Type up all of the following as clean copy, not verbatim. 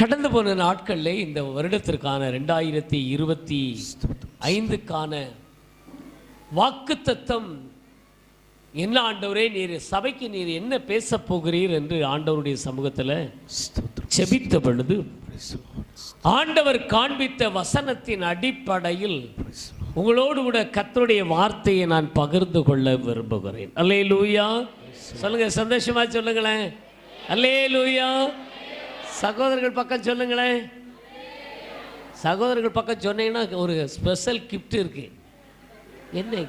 கடந்து போன நாட்களில் இந்த வருடத்திற்கான 2025க்கான வாக்குத்தத்தம் என்ன ஆண்டவரே, நீர் சபைக்கு நீர் என்ன பேச போகிறீர் என்று ஆண்டவருடைய சமூகத்தில் செபித்த பொழுது ஆண்டவர் காண்பித்த வசனத்தின் அடிப்படையில் உங்களோடு கூட கர்த்தருடைய வார்த்தையை நான் பகிர்ந்து கொள்ள விரும்புகிறேன். அல்லேலூயா சொல்லுங்க, சந்தோஷமா சொல்லுங்களேன். அல்லேலூயா. சகோதரர்கள் பக்கம் சொல்லுங்களேன். சகோதரர்கள் பக்கம் சொன்னீங்கன்னா ஒரு ஸ்பெஷல் கிஃப்ட் இருக்கு. என்ன,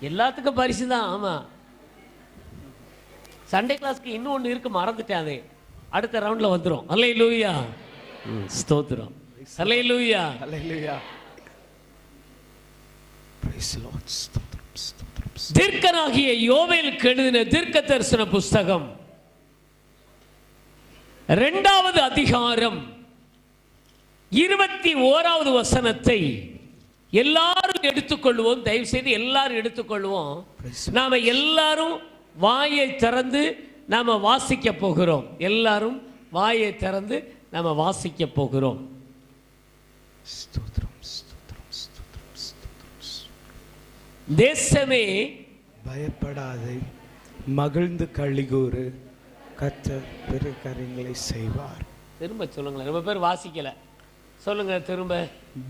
எல்லாத்துக்கும் பரிசு தான். ஆமாம், சண்டே கிளாஸ்க்கு இன்னும் ஒன்று இருக்கு, மறந்துட்டேன். அது அடுத்த ரவுண்டில் வந்துடும். அல்லேலூயா, ஸ்தோத்திரம். அல்லேலூயா, அல்லேலூயா. தீர்க்கனாகிய யோவேலுக்கு எழுதின தீர்க்க தரிசன புஸ்தகம் 2வது அதிகாரம் 21வது வசனத்தை எல்லாரும் எடுத்துக்கொள்வோம். தயவு செய்து எல்லாரும் எடுத்துக்கொள்வோம். நாம எல்லாரும் வாயை திறந்து நாம வாசிக்க போகிறோம். எல்லாரும் வாயை திறந்து நாம வாசிக்க போகிறோம். தேசமே பயப்படாதே, மகிழ்ந்து களிகூறு, கர்த்தர் பெரிய காரியங்களை செய்வார். திரும்ப சொல்லுங்களேன், ரொம்ப பேர் வாசிக்கல. சொல்லுங்க திரும்ப.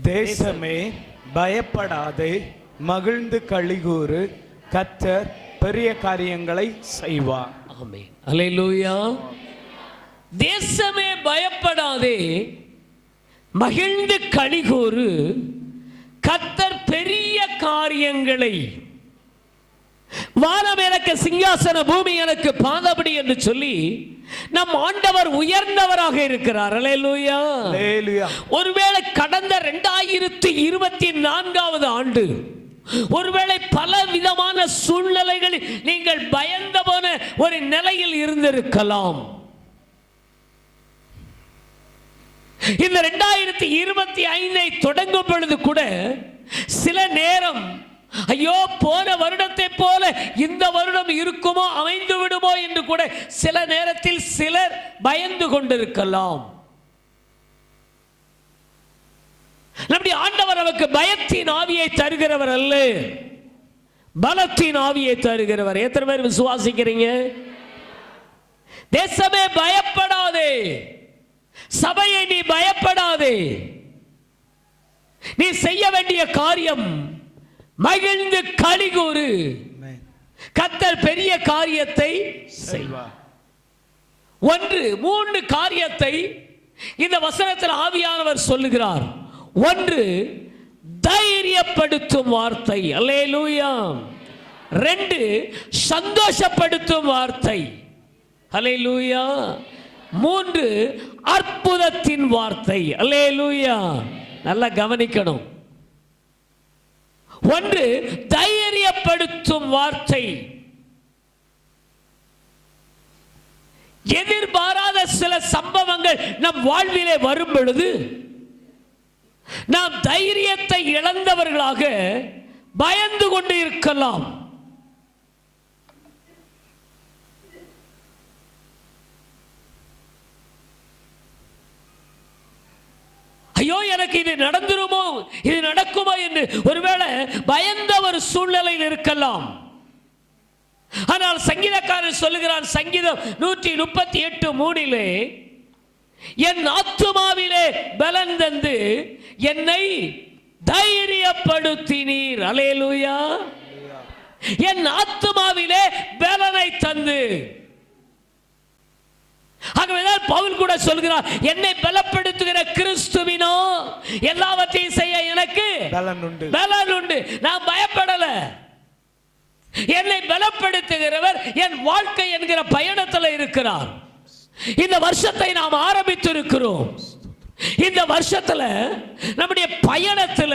தேசமே பயப்படாதே, மகிழ்ந்து களிகூறு, கர்த்தர் பெரிய காரியங்களை செய்வார். ஆமென். அல்லேலூயா. தேசமே பயப்படாதே, மகிழ்ந்து களிகூறு, கர்த்தர் பெரிய காரியங்களை. வானம் எனக்கு சிங்காசன, பூமி எனக்கு பாதபடி என்று சொல்லி நம் ஆண்டவர் உயர்ந்தவராக இருக்கிறார். அல்லேலூயா, அல்லேலூயா. ஒருவேளை கடந்த 2024வது ஆண்டு ஒருவேளை பல விதமான சூழ்நிலைகளில் நீங்கள் பயந்த போன ஒரு நிலையில் இருந்திருக்கலாம். இந்த 2025 தொடங்கும் பொழுது கூட சில நேரம், ஐயோ போன வருடத்தை போல இந்த வருடம் இருக்குமோ, அமைந்து விடுமோ என்று கூட சில நேரத்தில் சிலர் பயந்து கொண்டிருக்கலாம். நம்முடைய ஆண்டவர் நமக்கு பயத்தின் ஆவியை தருகிறவர் அல்ல, பலத்தின் ஆவியை தருகிறவர். எத்தனை பேர் விசுவாசிக்கிறீங்க? தேசமே பயப்படாதே, சபையை நீ பயப்படாதே. நீ செய்ய வேண்டிய காரியம் மகிழ்ந்து களிகூறு, கர்த்தர் பெரிய காரியத்தை செய்வார். 3 காரியத்தை இந்த வசனத்தில் ஆவியானவர் சொல்லுகிறார். 1, தைரியப்படுத்தும் வார்த்தை. அல்லேலூயா. 2, சந்தோஷப்படுத்தும் வார்த்தை. அல்லேலூயா. 3, அற்புதத்தின் வார்த்தை. அல்லேலூயா. நல்லா கவனிக்கணும். 1, தைரியப்படுத்தும் வார்த்தை. எதிர்பாராத சில சம்பவங்கள் நம் வாழ்விலே வரும் பொழுது நாம் தைரியத்தை இழந்தவர்களாக பயந்து கொண்டு இருக்கலாம். ஐயோ எனக்கு இது நடந்துருமோ, இது நடக்குமோ என்று ஒருவேளை பயந்த ஒரு சூழ்நிலையில் இருக்கலாம். ஆனால் சங்கீதக்காரன் சொல்லுகிறான், சங்கீதம் 138:3, என் ஆத்துமாவிலே பலன் தந்து என்னை தைரியப்படுத்தினீர். அல்லேலூயா. என் ஆத்துமாவிலே பலனை தந்து. ஆகவேதான் பவுல் கூட சொல்கிறார், என்னை பலப்படுத்துகிற கிறிஸ்துவினோ எல்லாவற்றையும் செய்ய எனக்கு பலன் உண்டு. நான் பயப்படல. என்னை பலப்படுத்துகிறவர் என் வாழ்க்கை என்கிற பயணத்தில் இருக்கிறார். இந்த வருஷத்தை நாம் ஆரம்பித்திருக்கிறோம். இந்த வருஷத்துல நம்முடைய பயணத்துல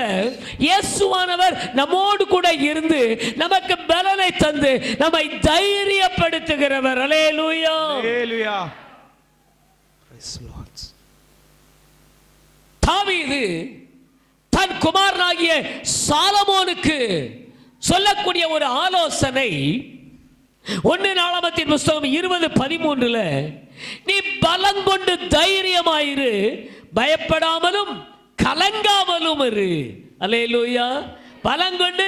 இயேசுவானவர் நம்மோடு கூட இருந்து நமக்கு பலனை தந்து நம்மை தைரியப்படுத்துகிறவர். அல்லேலூயா, அல்லேலூயா. தாவீது தன் குமாரனாகிய சாலமோனுக்கு சொல்லக்கூடிய ஒரு ஆலோசனை 1 நாளாகமத்தின் புஸ்தகம் 20:13, நீ பலம் கொண்டு தைரியமாயிரு, பயப்படாமலும் கலங்காமலும் இரு. அல்லேலூயா. பலம் கொண்டு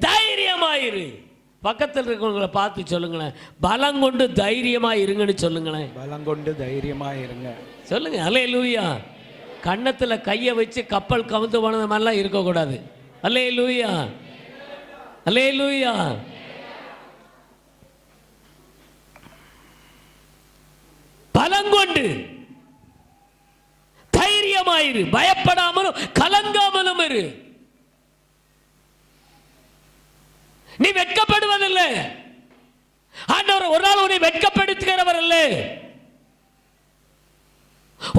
தைரியமாயிரு. பக்கத்தில் இருக்கிறவங்களை பார்த்து சொல்லுங்களேன், பலம் கொண்டு தைரியமா இருங்கன்னு சொல்லுங்களேன். பலம் கொண்டு தைரியமா இருங்க சொல்லுங்க. அல்லேலூயா. கன்னத்துல கையை வச்சு கப்பல் கவுந்து போனது மாதிரிலாம் இருக்கக்கூடாது. அல்லேலூயா. அல்லேலூயா. பலம் கொண்டு தைரியமாயிரு, பயப்படாமலும் கலங்காமலும் இரு. நீ வெட்கப்படுவதில்லை. ஆண்டவர் ஒரு நாள் உன்னை வெட்கப்படுத்துகிறவர் அல்ல.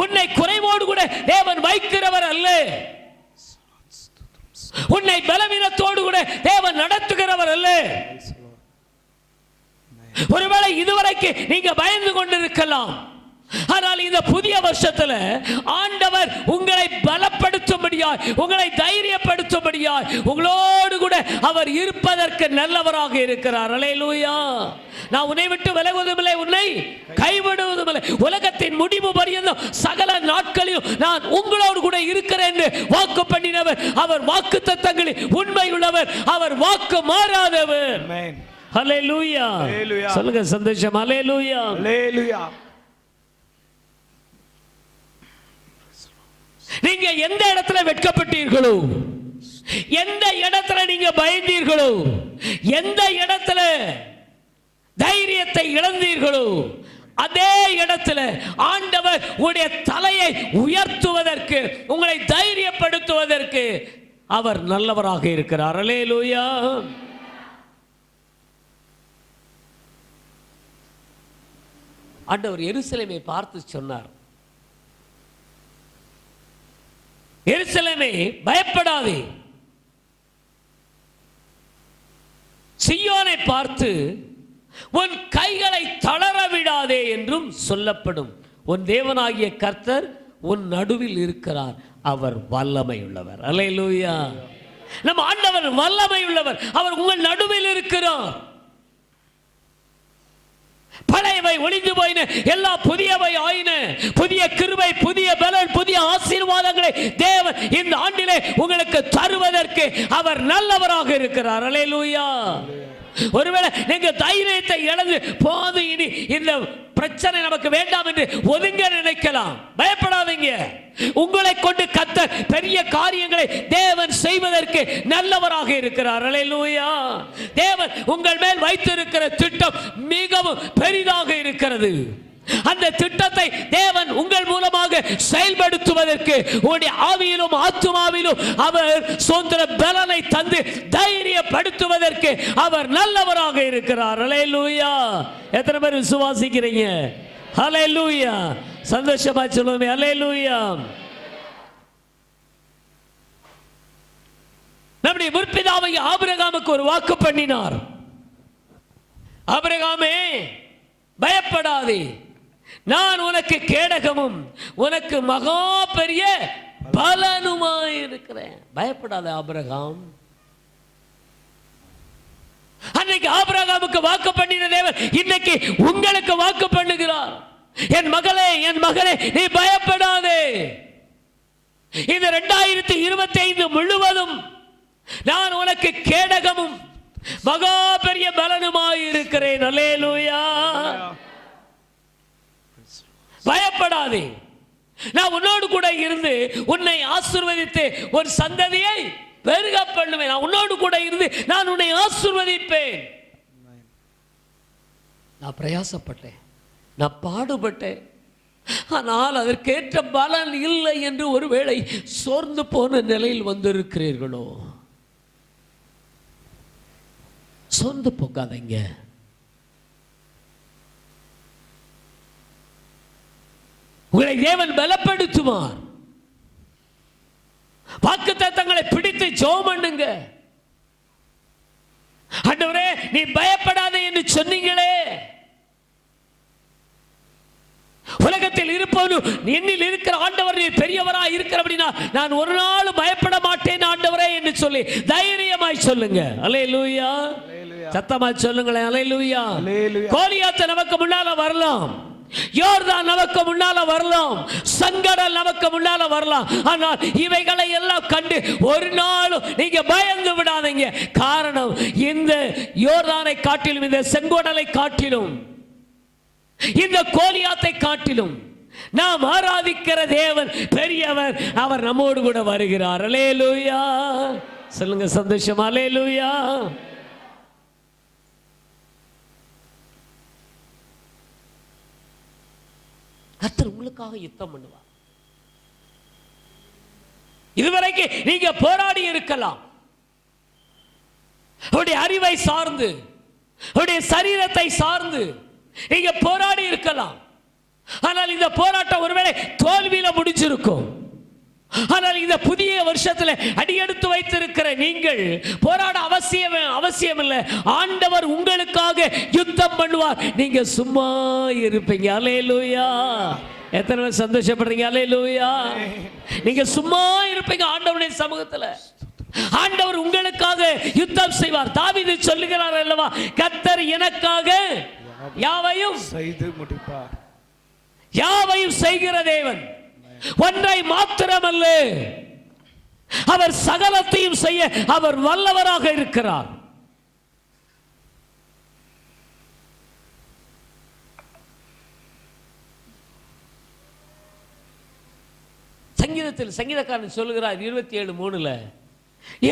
உன்னை குறைவோடு கூட தேவன் வைக்கிறவர் அல்ல. உன்னை பலவீனத்தோடு கூட தேவன் நடத்துகிறவர் அல்ல. ஒருவேளை இதுவரைக்கு நீங்க பயந்து கொண்டிருக்கலாம். ஆனால் இந்த புதிய வருஷத்துல ஆண்டவர் உங்களை பலப்படுத்தும்படியாய், உங்களை தைரியப்படுத்தும்படியாய் உங்களோடு கூட அவர் இருப்பதற்கு நல்லவராக இருக்கிறார். அல்லேலூயா. நான் உன்னை விட்டு விலகுவதுமில்லை, உன்னை கைவிடுவதுமில்லை, உலகத்தின் முடிவு பரியந்தம் சகல நாட்களிலும் நான் உங்களோடு கூட இருக்கிறேன் என்று வாக்கு பண்ணினவர். அவர் வாக்குத்தத்தங்களில் உண்மை உள்ளவர். அவர் வாக்கு மாறாதவர். அல்லேலூயா. சொல்லுங்க சந்தோஷம். அல்லேலூயா. அல்லேலூயா. நீங்க எந்த இடத்துல வெட்கப்பட்டீர்களோ, எந்த இடத்துல நீங்க பயந்தீர்களோ, எந்த இடத்துல தைரியத்தை இழந்தீர்களோ, அதே இடத்துல ஆண்டவர் உங்களுடைய தலையை உயர்த்துவதற்கு, உங்களை தைரியப்படுத்துவதற்கு அவர் நல்லவராக இருக்கிறார். அல்லேலூயா. ஆண்டவர் எருசலேமை பார்த்து சொன்னார், எருசலேமே பயப்படாதே. சீயோனை பார்த்து உன் கைகளை தளர விடாதே என்றும் சொல்லப்படும். உன் தேவனாகிய கர்த்தர் உன் நடுவில் இருக்கிறார், அவர் வல்லமை உள்ளவர். அல்லேலூயா. நம்ம ஆண்டவர் வல்லமை உள்ளவர். அவர் உங்கள் நடுவில் இருக்கிறார். பழையவை ஒளிந்து போயின, எல்லாம் புதியவை ஆயின. புதிய கிருபை, புதிய பலன், புதிய ஆசீர்வாதங்களை தேவன் இந்த ஆண்டிலே உங்களுக்கு தருவதற்கு அவர் நல்லவராக இருக்கிறார். அல்லேலூயா. ஒருவேளை நீங்க தைரியத்தை இழந்து போது இனி இந்த பிரச்சனை நமக்கு வேண்டாம் என்று ஒதுங்க நினைக்கலாம். பயப்படாதீங்க. உங்களை கொண்டு கர்த்தர் பெரிய காரியங்களை தேவன் செய்வதற்கு நல்லவராக இருக்கிறார். அல்லேலூயா. தேவன் உங்கள் மேல் வைத்திருக்கிற திட்டம் மிகவும் பெரிதாக இருக்கிறது. அந்த திட்டத்தை தேவன் உங்கள் மூலமாக செயல்படுத்துவதற்கு உங்களுடைய ஆவியிலும் ஆத்துமாவிலும் அவர் சுதந்திர பலனை தந்து தைரியப்படுத்துவதற்கு அவர் நல்லவராக இருக்கிறார். அல்லேலூயா. எத்தனை பேர் விசுவாசிக்கிறீங்க? அல்லேலூயா. சந்தோஷமா சொல்லுங்க. அல்லேலூயா. நம்முடைய முற்பிதாவை ஆபிரகாமுக்கு ஒரு வாக்கு பண்ணினார். ஆபிரகாமே பயப்படாதே, நான் உனக்கு கேடகமும் உனக்கு மகா பெரிய பலனுமாய் இருக்கிறேன். பயப்படாத ஆபிரகாம். அன்னைக்கு ஆபிரகாமுக்கு வாக்கு பண்ணின தேவன் இன்னைக்கு உங்களுக்கு வாக்கு பண்ணுகிறார். என் மகளே, என் மகனே, நீ பயப்படாதே. இந்த 2025 முழுவதும் நான் உனக்கு கேடகமும் மகா பெரிய பலனுமாய் இருக்கிறேன். அல்லேலூயா. பயப்படாதே, நான் உன்னோடு கூட இருந்து உன்னை ஆசீர்வதித்து ஒரு சந்ததியை பெருக பண்ணுவேன். நான் உன்னோடு கூட இருந்து நான் உன்னை ஆசீர்வதிப்பேன். நான் பிரயாசப்பட்டேன், நான் பாடுபட்டேன், ஆனால் அதற்கேற்ற பலன் இல்லை என்று ஒருவேளை சோர்ந்து போன நிலையில் வந்திருக்கிறீர்களோ, சோர்ந்து போகாதீங்க. உங்களை தேவன் பலப்படுத்துவார். வாக்குத்தத்தங்களை பிடித்து ஜெபம் பண்ணுங்க. ஆண்டவரே நீ பயப்படாதே என்று சொன்னீங்களே, உலகத்தில் இருப்பவனும் என்னில் இருக்கிற ஆண்டவர் நீ பெரியவராய் இருக்கிறபடினா நான் ஒரு நாள் பயப்பட மாட்டேன் ஆண்டவரே என்று சொல்லி தைரியமாய் சொல்லுங்க. அல்லேலூயா. சத்தமாய் சொல்லுங்களேன். அல்லேலூயா. கோலியாத் நமக்கு முன்னால வரலாம், யோர்தான் நமக்கு முன்னால வரலாம், சங்கடம் நமக்கு முன்னால வரலாம். ஆனால் இவைகளை எல்லாம் கண்டு ஒரு நாளும் நீங்க பயந்து விடாதீங்க. காரணம், இந்த யோர்தானை காட்டிலும், இந்த செங்கோடலை காட்டிலும், இந்த கோலியாத்தை காட்டிலும் நாம் ஆராதிக்கிற தேவன் பெரியவர். அவர் நம்மோடு கூட வருகிறார். அல்லேலூயா. சொல்லுங்க சந்தோஷமா அல்லேலூயா. கர்த்தர் உங்களுக்காக யுத்தம் பண்ணுவார். இதுவரைக்கும் நீங்க போராடி இருக்கலாம், உங்களுடைய அறிவை சார்ந்து, உங்களுடைய சரீரத்தை சார்ந்து நீங்க போராடி இருக்கலாம். ஆனால் இந்த போராட்டம் ஒருவேளை தோல்வியில முடிஞ்சிருக்கும். ஆனால் இந்த புதிய வருஷத்தில் அடியெடுத்து வைத்திருக்கிற நீங்கள் போராட அவசியம் இல்லை. ஆண்டவர் உங்களுக்காக யுத்தம் பண்ணுவார். நீங்க சும்மா இருப்பீங்க. அல்லேலூயா. எத்தனை பேர் சந்தோஷப்படுறீங்க? அல்லேலூயா. நீங்க சும்மா இருப்பீங்க ஆண்டவருடைய சமூகத்தில். ஆண்டவர் உங்களுக்காக யுத்தம் செய்வார். தாவீது சொல்லுகிறார் அல்லவா, கர்த்தர் எனக்காக யாவையும் செய்து முடிப்பார். யாவையும் செய்கிற தேவன். ஒன்றை மாத்திரமல்ல, அவர் சகலத்தையும் செய்ய அவர் வல்லவராக இருக்கிறார். சங்கீதத்தில் சங்கீதக்காரன் சொல்லுகிறார் 27:3,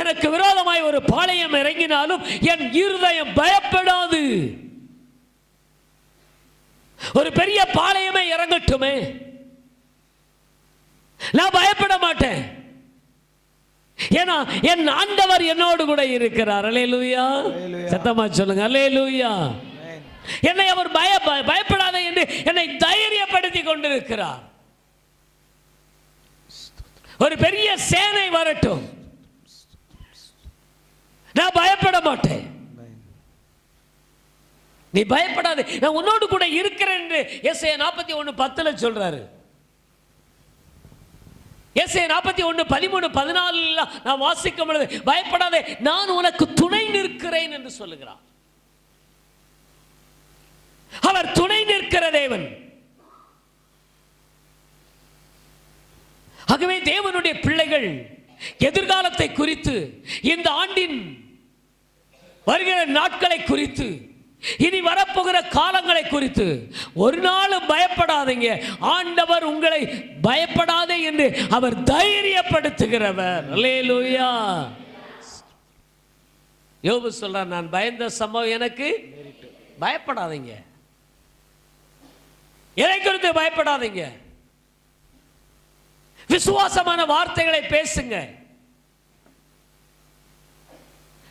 எனக்கு விரோதமாய் ஒரு பாளையம் இறங்கினாலும் என் இருதயம் பயப்படாது. ஒரு பெரிய பாளையமே இறங்கட்டுமே, நான் பயப்பட மாட்டேன். ஏன்னா என் ஆண்டவர் என்னோடு கூட இருக்கிறார். அல்லேலூயா. சத்தமா சொல்லுங்க அல்லேலூயா. என்னை அவர் பயப்படாத என்று என்னை தைரியப்படுத்தி கொண்டிருக்கிறார். ஒரு பெரிய சேனை வரட்டும், நான் பயப்பட மாட்டேன். நீ பயப்படாது, நான் உன்னோடு கூட இருக்கிறேன் என்று எஸ்ஐயா 41:10 சொல்றாரு. எஸ்ஐயா 41:13-14 நான் வாசிக்கும் பொழுது பயப்படாதே, நான் உனக்கு துணை நிற்கிறேன் என்று சொல்லுகிறார். அவர் துணை நிற்கிற தேவன். ஆகவே தேவனுடைய பிள்ளைகள் எதிர்காலத்தை குறித்து, இந்த ஆண்டின் வருகிற நாட்களை குறித்து, இனி வரப்போகிற காலங்களை குறித்து ஒரு நாளும் பயப்படாதீங்க. ஆண்டவர் உங்களை பயப்படாதே என்று அவர் தைரியப்படுத்துகிறவர். அல்லேலூயா. யோபு சொல்றார், நான் பயந்த சம்பவம் எனக்கு பயப்படாதீங்க. எதை குறித்து பயப்படாதீங்க? விசுவாசமான வார்த்தைகளை பேசுங்க,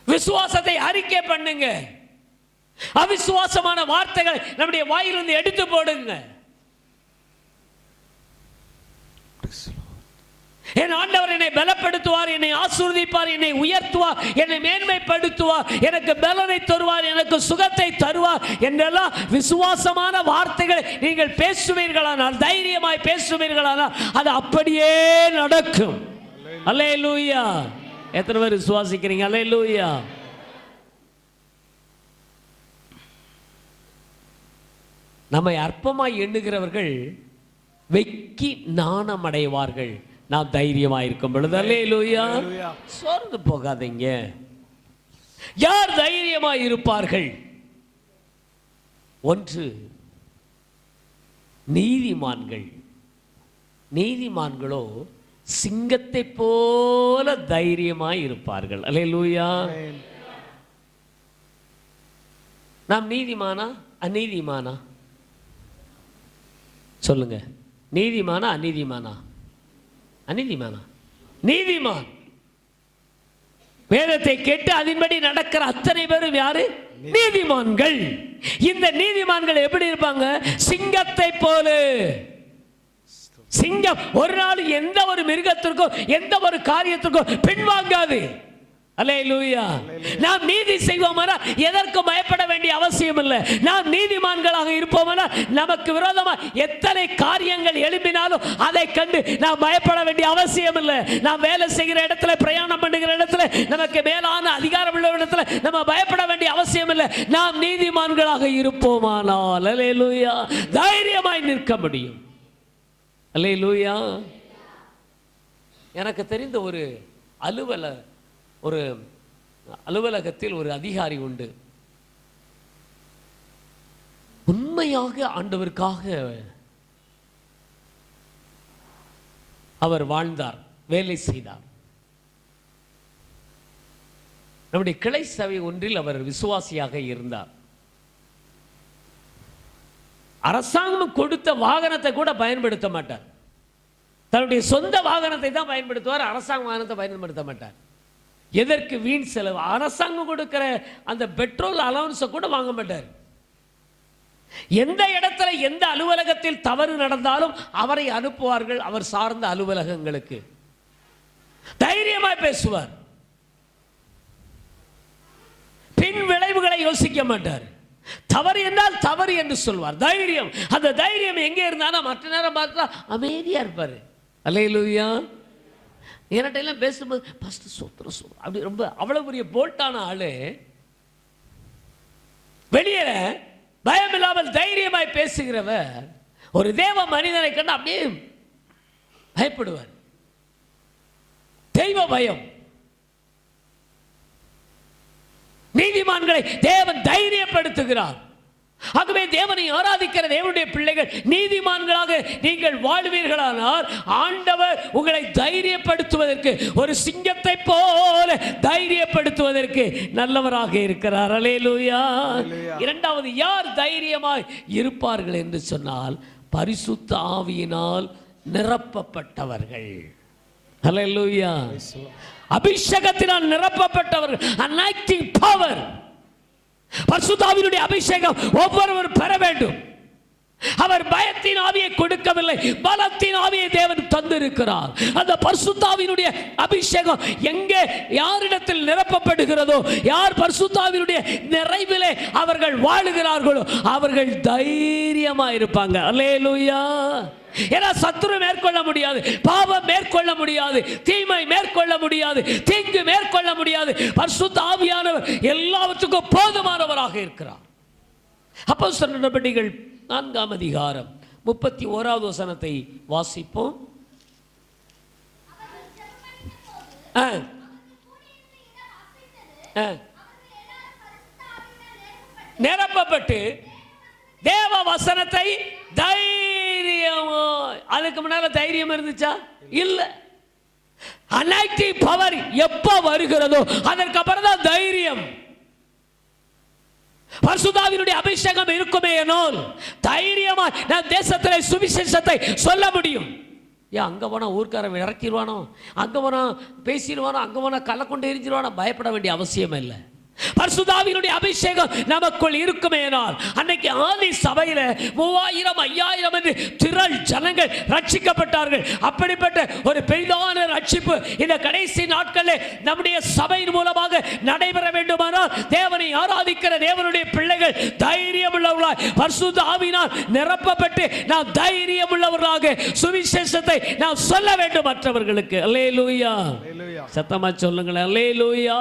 விசுவாசத்தை அறிக்கை பண்ணுங்க. அவிசுவாசமான வார்த்தைகளை நம்முடைய வாயிலிருந்து எடுத்து போடுங்க. என் ஆண்டவர் என்னை பலப்படுத்துவார், என்னை ஆசீர்வதிப்பார், என்னை உயர்த்துவார், என்னை மேன்மைப்படுத்துவார், எனக்கு பலனை தருவார், எனக்கு சுகத்தை தருவார் என்றெல்லாம் விசுவாசமான வார்த்தைகளை நீங்கள் பேசுவீர்களானால், தைரியமாய் பேசுவீர்களானால் அது அப்படியே நடக்கும். அல்லேலூயா. எத்தனை பேர் விசுவாசிக்கிறீங்க? அல்லேலூயா. நம்மை அற்பமாய் எண்ணுகிறவர்கள் வெக்கி நாணம் அடைவார்கள். நாம் தைரியமாக இருக்கும் பொழுது. அல்லேலூயா. சோர்ந்து போகாதீங்க. யார் தைரியமாய் இருப்பார்கள்? ஒன்று, நீதிமான்கள். நீதிமான்களோ சிங்கத்தை போல தைரியமாய் இருப்பார்கள். அல்லேலூயா. நாம் நீதிமானா அநீதிமானா? சொல்லுங்க. நீதிமானா அநீதிமானா? அநீதிமானா? நீதிமான். வேதத்தை கேட்டு அதன்படி நடக்கிற அத்தனை பேரும் யாரு? நீதிமான்கள். இந்த நீதிமான்கள் எப்படி இருப்பாங்க? சிங்கத்தை போல. சிங்கம் ஒரு நாள் எந்த ஒரு மிருகத்திற்கோ எந்த ஒரு காரியத்திற்கோ பின்வாங்காது. அல்லேலூயா. நாம் நீதி செய்வோமானா எதற்கு பயப்பட வேண்டிய அவசியம் இல்லை. நாம் நீதிமான்களாக இருப்போமானா நமக்கு விரோதமாக எத்தனை காரியங்கள் எழும்பினாலும் அதை கண்டு நாம் பயப்பட வேண்டிய அவசியம் இல்லை. நாம் வேலை செய்கிற இடத்துல, பிரயாணம் பண்ணுகிற இடத்துல, நமக்கு மேலான அதிகாரம் உள்ள இடத்துல நம்ம பயப்பட வேண்டிய அவசியம் இல்லை. நாம் நீதிமான்களாக இருப்போமானால் அல்லேலூயா தைரியமாய் நிற்க முடியும். அல்லேலூயா. எனக்கு தெரிந்த ஒரு அலுவலகத்தில் ஒரு அதிகாரி உண்டு. உண்மையாக ஆண்டவருக்காக அவர் வாழ்ந்தார், வேலை செய்தார். நம்முடைய கிளை சபை ஒன்றில் அவர் விசுவாசியாக இருந்தார். அரசாங்கம் கொடுத்த வாகனத்தை கூட பயன்படுத்த மாட்டார். தன்னுடைய சொந்த வாகனத்தை தான் பயன்படுத்துவார், அரசாங்க வாகனத்தை பயன்படுத்த மாட்டார். எதற்கு வீண் செலவு? அரசாங்கம் கொடுக்கிற அந்த பெட்ரோல் அலவன்ஸை கூட வாங்க மாட்டார். எந்த இடத்துல எந்த அலுவலகத்தில் தவறு நடந்தாலும் அவரை அனுப்புவார்கள் அவர் சார்ந்த அலுவலகங்களுக்கு. தைரியமாய் பேசுவார், பின் விளைவுகளை யோசிக்க மாட்டார். தவறு என்றால் தவறு என்று சொல்வார். தைரியம். அந்த தைரியம் எங்கே இருந்தாலும் மற்ற நேரம் பார்த்தா அமைதியா இருப்பாரு. அல்லேலூயா. என்கிட்ட எல்லாம் பேசும்போது பாஸ்டர் சோத்திரம் சொல்லுவார். அப்படி ரொம்ப அவ்வளவு பெரிய போல்ட்டான ஆளு வெளியே பயம் இல்லாமல் தைரியமாய் பேசுகிறவர் ஒரு தேவ மனிதனை கண்டு அப்படியே பயப்படுவார். தெய்வ பயம். நீதிமான்களை தேவன் தைரியப்படுத்துகிறார். ஆகவே தேவனை ஆராதிக்கிற தேவனுடைய பிள்ளைகள் நீதிமான்களாக நீங்கள் வாழ்வீர்களானால் ஆண்டவர் உங்களை தைரியப்படுத்துவதற்கு, ஒரு சிங்கத்தை போல தைரியப்படுத்துவதற்கு நல்லவராக இருக்கிறார். அல்லேலூயா. இரண்டாவது, யார் தைரியமாய் இருப்பார்கள் என்று சொன்னால் பரிசுத்த ஆவியினால் நிரப்பப்பட்டவர்கள். அல்லேலூயா. அபிஷேகத்தினால் நிரப்பப்பட்டவர்கள். anointing power. பரிசுத்த ஆவியினுடைய அபிஷேகம் ஒவ்வொருவரும் பெற வேண்டும். அவர் பயத்தின் ஆவியை கொடுக்கவில்லை, பலத்தின் ஆவியை தேவன் தந்திருக்கிறார். அந்த பரிசுத்த ஆவியினுடைய அபிஷேகம் எங்கே யாரிடத்தில் நிரப்பப்படுகிறதோ, யார் பரிசுத்த ஆவியினுடைய நிறைவிலே அவர்கள் வாழுகிறார்களோ அவர்கள் தைரியமா இருப்பாங்க. அல்லேலூயா. ஏன்னா சத்துரு மேற்கொள்ள முடியாது, பாவம் மேற்கொள்ள முடியாது, தீமை மேற்கொள்ள முடியாது, தீங்கு மேற்கொள்ள முடியாது. பரிசுத்த ஆவியானவர் எல்லாவற்றுக்கும் போதுமானவராக இருக்கிறார். அப்போஸ்தலர் நடபடிகள் 4ஆம் அதிகாரம் 31வது வசனத்தை வாசிப்போம். நிரப்பப்பட்டு தேவ வசனத்தை தைரியமாய். அதுக்கு முன்னால தைரியம் இருந்துச்சா? இல்ல. anointing power எப்ப வருகிறதோ அதற்கு அப்புறம் தான் தைரியம். பரிசுத்த ஆவியினுடைய அபிஷேகம் இருக்குமே ஆனால் தைரியமா நான் தேசத்திலே சுவிசேஷத்தை சொல்ல முடியும். ஏன் அங்க போனா ஊர்க்காரன் இறக்கிடுவானோ, அங்க போனா பேசிடுவானோ, அங்க போனா கள்ள கொண்டு எரிஞ்சிருவானோ பயப்பட வேண்டிய அவசியம் இல்லை. பரிசுத்த ஆவியினுடைய அபிஷேகம் நமக்குள் இருக்குமேனால் அன்னைக்கு ஆதி சபையில 3000 5000 என்று திரள் ஜனங்கள் ரட்சிக்கப்பட்டார்கள். அப்படிப்பட்ட ஒரு பெரிதான ரட்சிப்பு இந்த கடைசி நாட்களில் நம்முடைய சபையின் மூலமாக நடைபெற வேண்டுமானால் தேவனை ஆராதிக்கிற தேவனுடைய பிள்ளைகள் தைரியம் உள்ளவர்களாய் பரிசுத்த ஆவியினால் நிரப்பப்பட்டு நாம் தைரியம் உள்ளவர்களாக சுவிசேஷத்தை நாம் சொல்ல வேண்டும் மற்றவர்களுக்கு. அல்லேலூயா. சத்தமா சொல்லுங்களேன். அல்லேலூயா.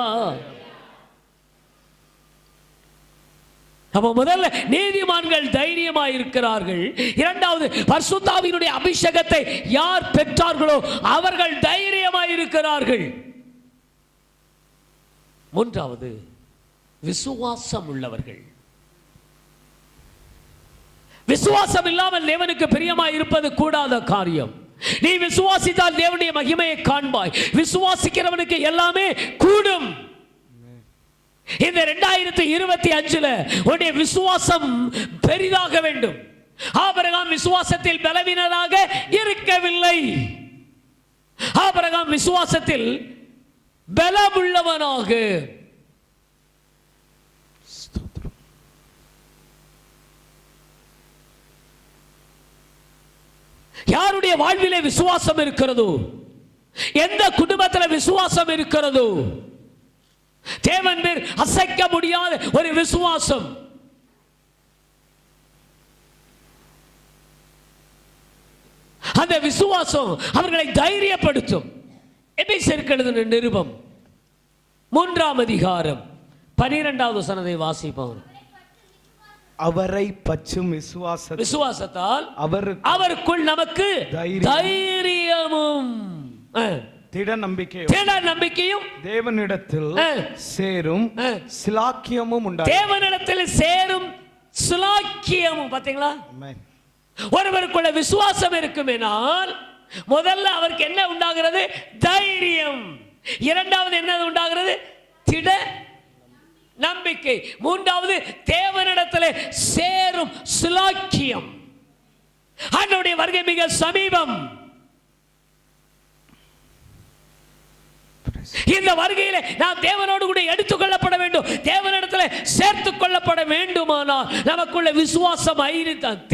அப்ப முதல்ல நீதிமான்கள் தைரியமாய் இருக்கிறார்கள். இரண்டாவது, பரிசுத்த ஆவியினுடைய அபிஷேகத்தை யார் பெற்றார்களோ அவர்கள் தைரியமாய் இருக்கிறார்கள். மூன்றாவது, விசுவாசம் உள்ளவர்கள். விசுவாசம் இல்லாமல் தேவனுக்கு பிரியமாய் இருப்பது கூடாத காரியம். நீ விசுவாசித்தால் தேவனுடைய மகிமையை காண்பாய். விசுவாசிக்கிறவனுக்கு எல்லாமே கூடும். இந்த 2025 உன்னுடைய விசுவாசம் பெரிதாக வேண்டும். ஆபிரகாம் விசுவாசத்தில் பலவீனராக இருக்கவில்லை. ஆபிரகாம் விசுவாசத்தில் பலமுள்ளவனாக. யாருடைய வாழ்விலே விசுவாசம் இருக்கிறதோ, எந்த குடும்பத்தில் விசுவாசம் இருக்கிறதோ தேவன் மேல் அசைக்க முடியாத ஒரு விசுவாசம். அந்த விசுவாசம் அவர்களை தைரியப்படுத்தும். எபேசியருக்கு எழுதின நிருபம் 3ஆம் அதிகாரம் 12வது வசனத்தை வாசிப்போம். அவரை பற்றும் விசுவாசத்தால் அவருக்குள் நமக்கு தைரியமும் திட நம்பிக்கையும் தேவனிடத்தில் சேரும் சிலாக்கியமும் உண்டாகும். தேவனிடத்தில் சேரும் சிலாக்கியமும். பாத்தீங்களா, ஒருவருக்குள்ள விசுவாசம் இருக்குமேனால் முதல்ல அவருக்கு என்ன உண்டாகிறது? தைரியம். இரண்டாவது என்ன உண்டாகிறது? திட நம்பிக்கை. மூன்றாவது தேவனிடத்தில் சேரும் சிலாக்கியம். ஆண்டவருடைய வருகை மிக சமீபம். இந்த வருகையிலே நாம் தேவனோடு கூட எடுத்துக் கொள்ளப்பட வேண்டும். தேவனிடத்தில் சேர்த்துக் கொள்ளப்பட வேண்டுமானால் நமக்குள்ள விசுவாசம்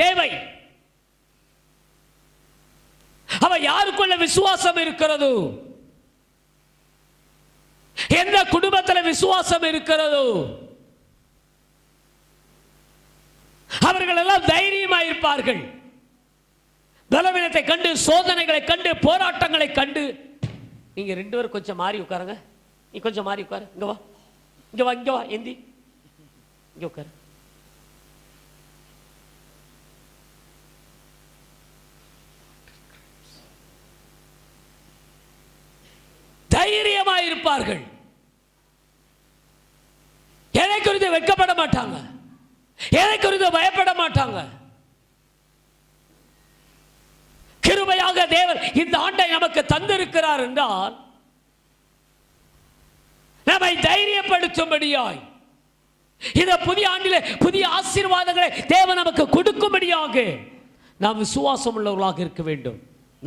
தேவை. அவ யாருக்குள்ள விசுவாசம் இருக்கிறது? எந்த குடும்பத்தில் விசுவாசம் இருக்கிறது? அவர்கள் எல்லாம் தைரியமாயிருப்பார்கள். பலவீனத்தை கண்டு, சோதனைகளை கண்டு, போராட்டங்களை கண்டு. நீங்க 2 பேரும் கொஞ்சம் மாறி உட்காருங்க. நீ கொஞ்சம் மாறி உட்காரு. இங்க வா, இங்க வா, இங்க வா. எந்தி, இங்க உட்காரு. தைரியமாயிருப்பார்கள். எதை குறித்து வெட்கப்பட மாட்டாங்க. எதை குறித்து பயப்பட மாட்டாங்க. கிருபையாக தேவன் இந்த ஆண்டை நமக்கு தந்திருக்கிறார் என்றால் நம்மை தைரியப்படுத்தும்படியாய், இந்த புதிய ஆண்டிலே புதிய ஆசீர்வாதங்களை தேவன் நமக்கு கொடுக்கும்படியாக நாம் விசுவாசம் உள்ளவர்களாக இருக்க வேண்டும்.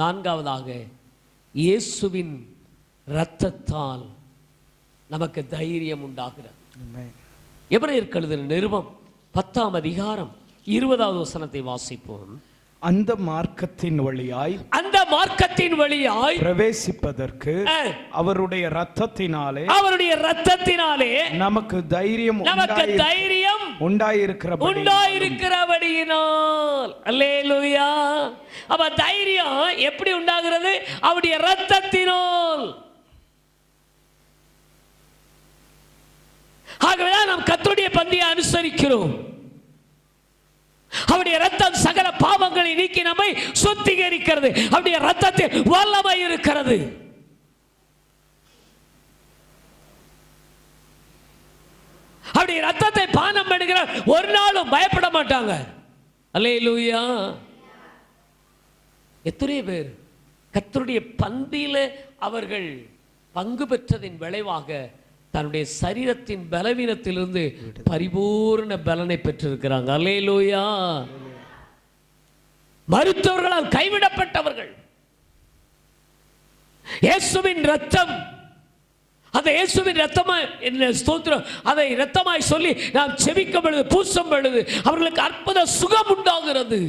4வதாக இயேசுவின் இரத்தத்தால் நமக்கு தைரியம் உண்டாகிறது. எபிரேயருக்கு எழுதின நிருபம் 10ஆம் அதிகாரம் 20வது வசனத்தை வாசிப்போம். அந்த மார்க்கத்தின் வழியாய் பிரவேசிப்பதற்கு அவருடைய இரத்தத்தினாலே நமக்கு தைரியம் உண்டாயிருக்கிறபடியினால். அல்லேலூயா. அப்ப தைரியம் எப்படி உண்டாகிறது? அவருடைய இரத்தத்தினால். ஆகவேதான் நாம் கர்த்தருடைய பந்தியை அனுசரிக்கிறோம். அவருடைய ரத்தம் சகல பாவங்களை நீக்கி நம்மை சுத்திகரிக்கிறது. அவருடைய ரத்தத்தில் வல்லமை இருக்கிறது. அவருடைய ரத்தத்தை பானம் பண்ணுகிற ஒரு நாளும் பயப்பட மாட்டாங்க. அல்லேலூயா. எத்தனை பேர் கர்த்தருடைய பந்தியில அவர்கள் பங்கு பெற்றதின் விளைவாக தன்னுடைய சரீரத்தின் பலவீனத்திலிருந்து பரிபூர்ண பலனை பெற்றிருக்கிறாங்க. அல்லேலூயா. மருத்துவர்களால் கைவிடப்பட்டவர்கள் இயேசுவின் ரத்தம், அந்த இயேசுவின் ரத்தமா என்ன ஸ்தோத்திரம், அதை ரத்தமாய் சொல்லி நாம் செபிக்கும் பொழுது, பூசும் பொழுது அவர்களுக்கு அற்புத சுகம் உண்டாகிறது.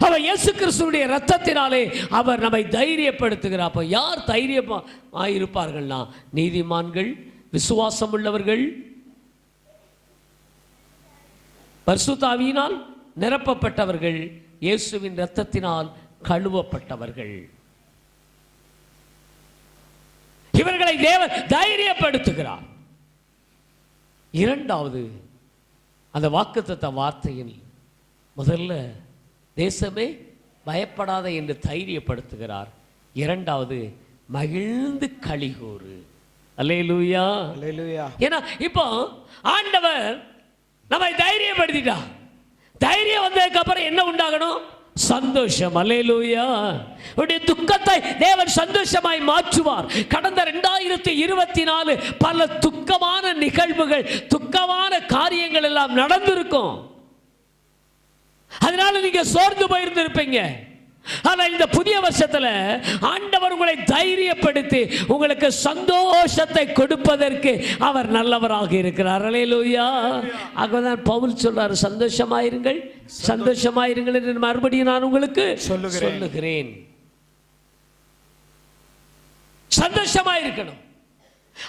அவர் இயேசு கிறிஸ்துவினுடைய ரத்தத்தினாலே அவர் நம்மை தைரியப்படுத்துகிறார். அப்ப யார் தைரியமாயிருப்பார்கள்னா நீதிமான்கள், விசுவாசம் உள்ளவர்கள், பரிசுத்த ஆவியினால் நிரப்பப்பட்டவர்கள், இயேசுவின் ரத்தத்தினால் கழுவப்பட்டவர்கள். இவர்களை தேவன் தைரியப்படுத்துகிறார். இரண்டாவது, அந்த வாக்குத்தத்த வார்த்தையில் முதல்ல தேசமே பயப்படாத என்று தைரியப்படுத்துகிறார். இரண்டாவது, மகிழ்ந்து களிகூறு. அல்லேலூயா. ஏன்னா இப்போ ஆண்டவர் நம்மை தைரியப்படுத்திட்டார். தைரியம் வந்ததுக்கு அப்புறம் என்ன உண்டாகணும்? சந்தோஷம். அல்லேலூயா. உடைய துக்கத்தை தேவன் சந்தோஷமாய் மாற்றுவார். கடந்த 2024 பல துக்கமான நிகழ்வுகள், துக்கமான காரியங்கள் எல்லாம் நடந்திருக்கும். அதனால நீங்க சோர்ந்து போயிருந்திருப்பீங்க. ஆனா இந்த புதிய வருஷத்துல ஆண்டவர் உங்களை தைரியப்படுத்தி உங்களுக்கு சந்தோஷத்தை கொடுப்பதற்கு அவர் நல்லவராக இருக்கிறார். அல்லேலூயா. ஆகவே பவுல் சொல்றாரு, சந்தோஷமாயிருங்கள், சந்தோஷமாயிருங்கள் என்று மறுபடியும் நான் உங்களுக்கு சொல்லுகிறேன். சந்தோஷமாயிருக்கணும்.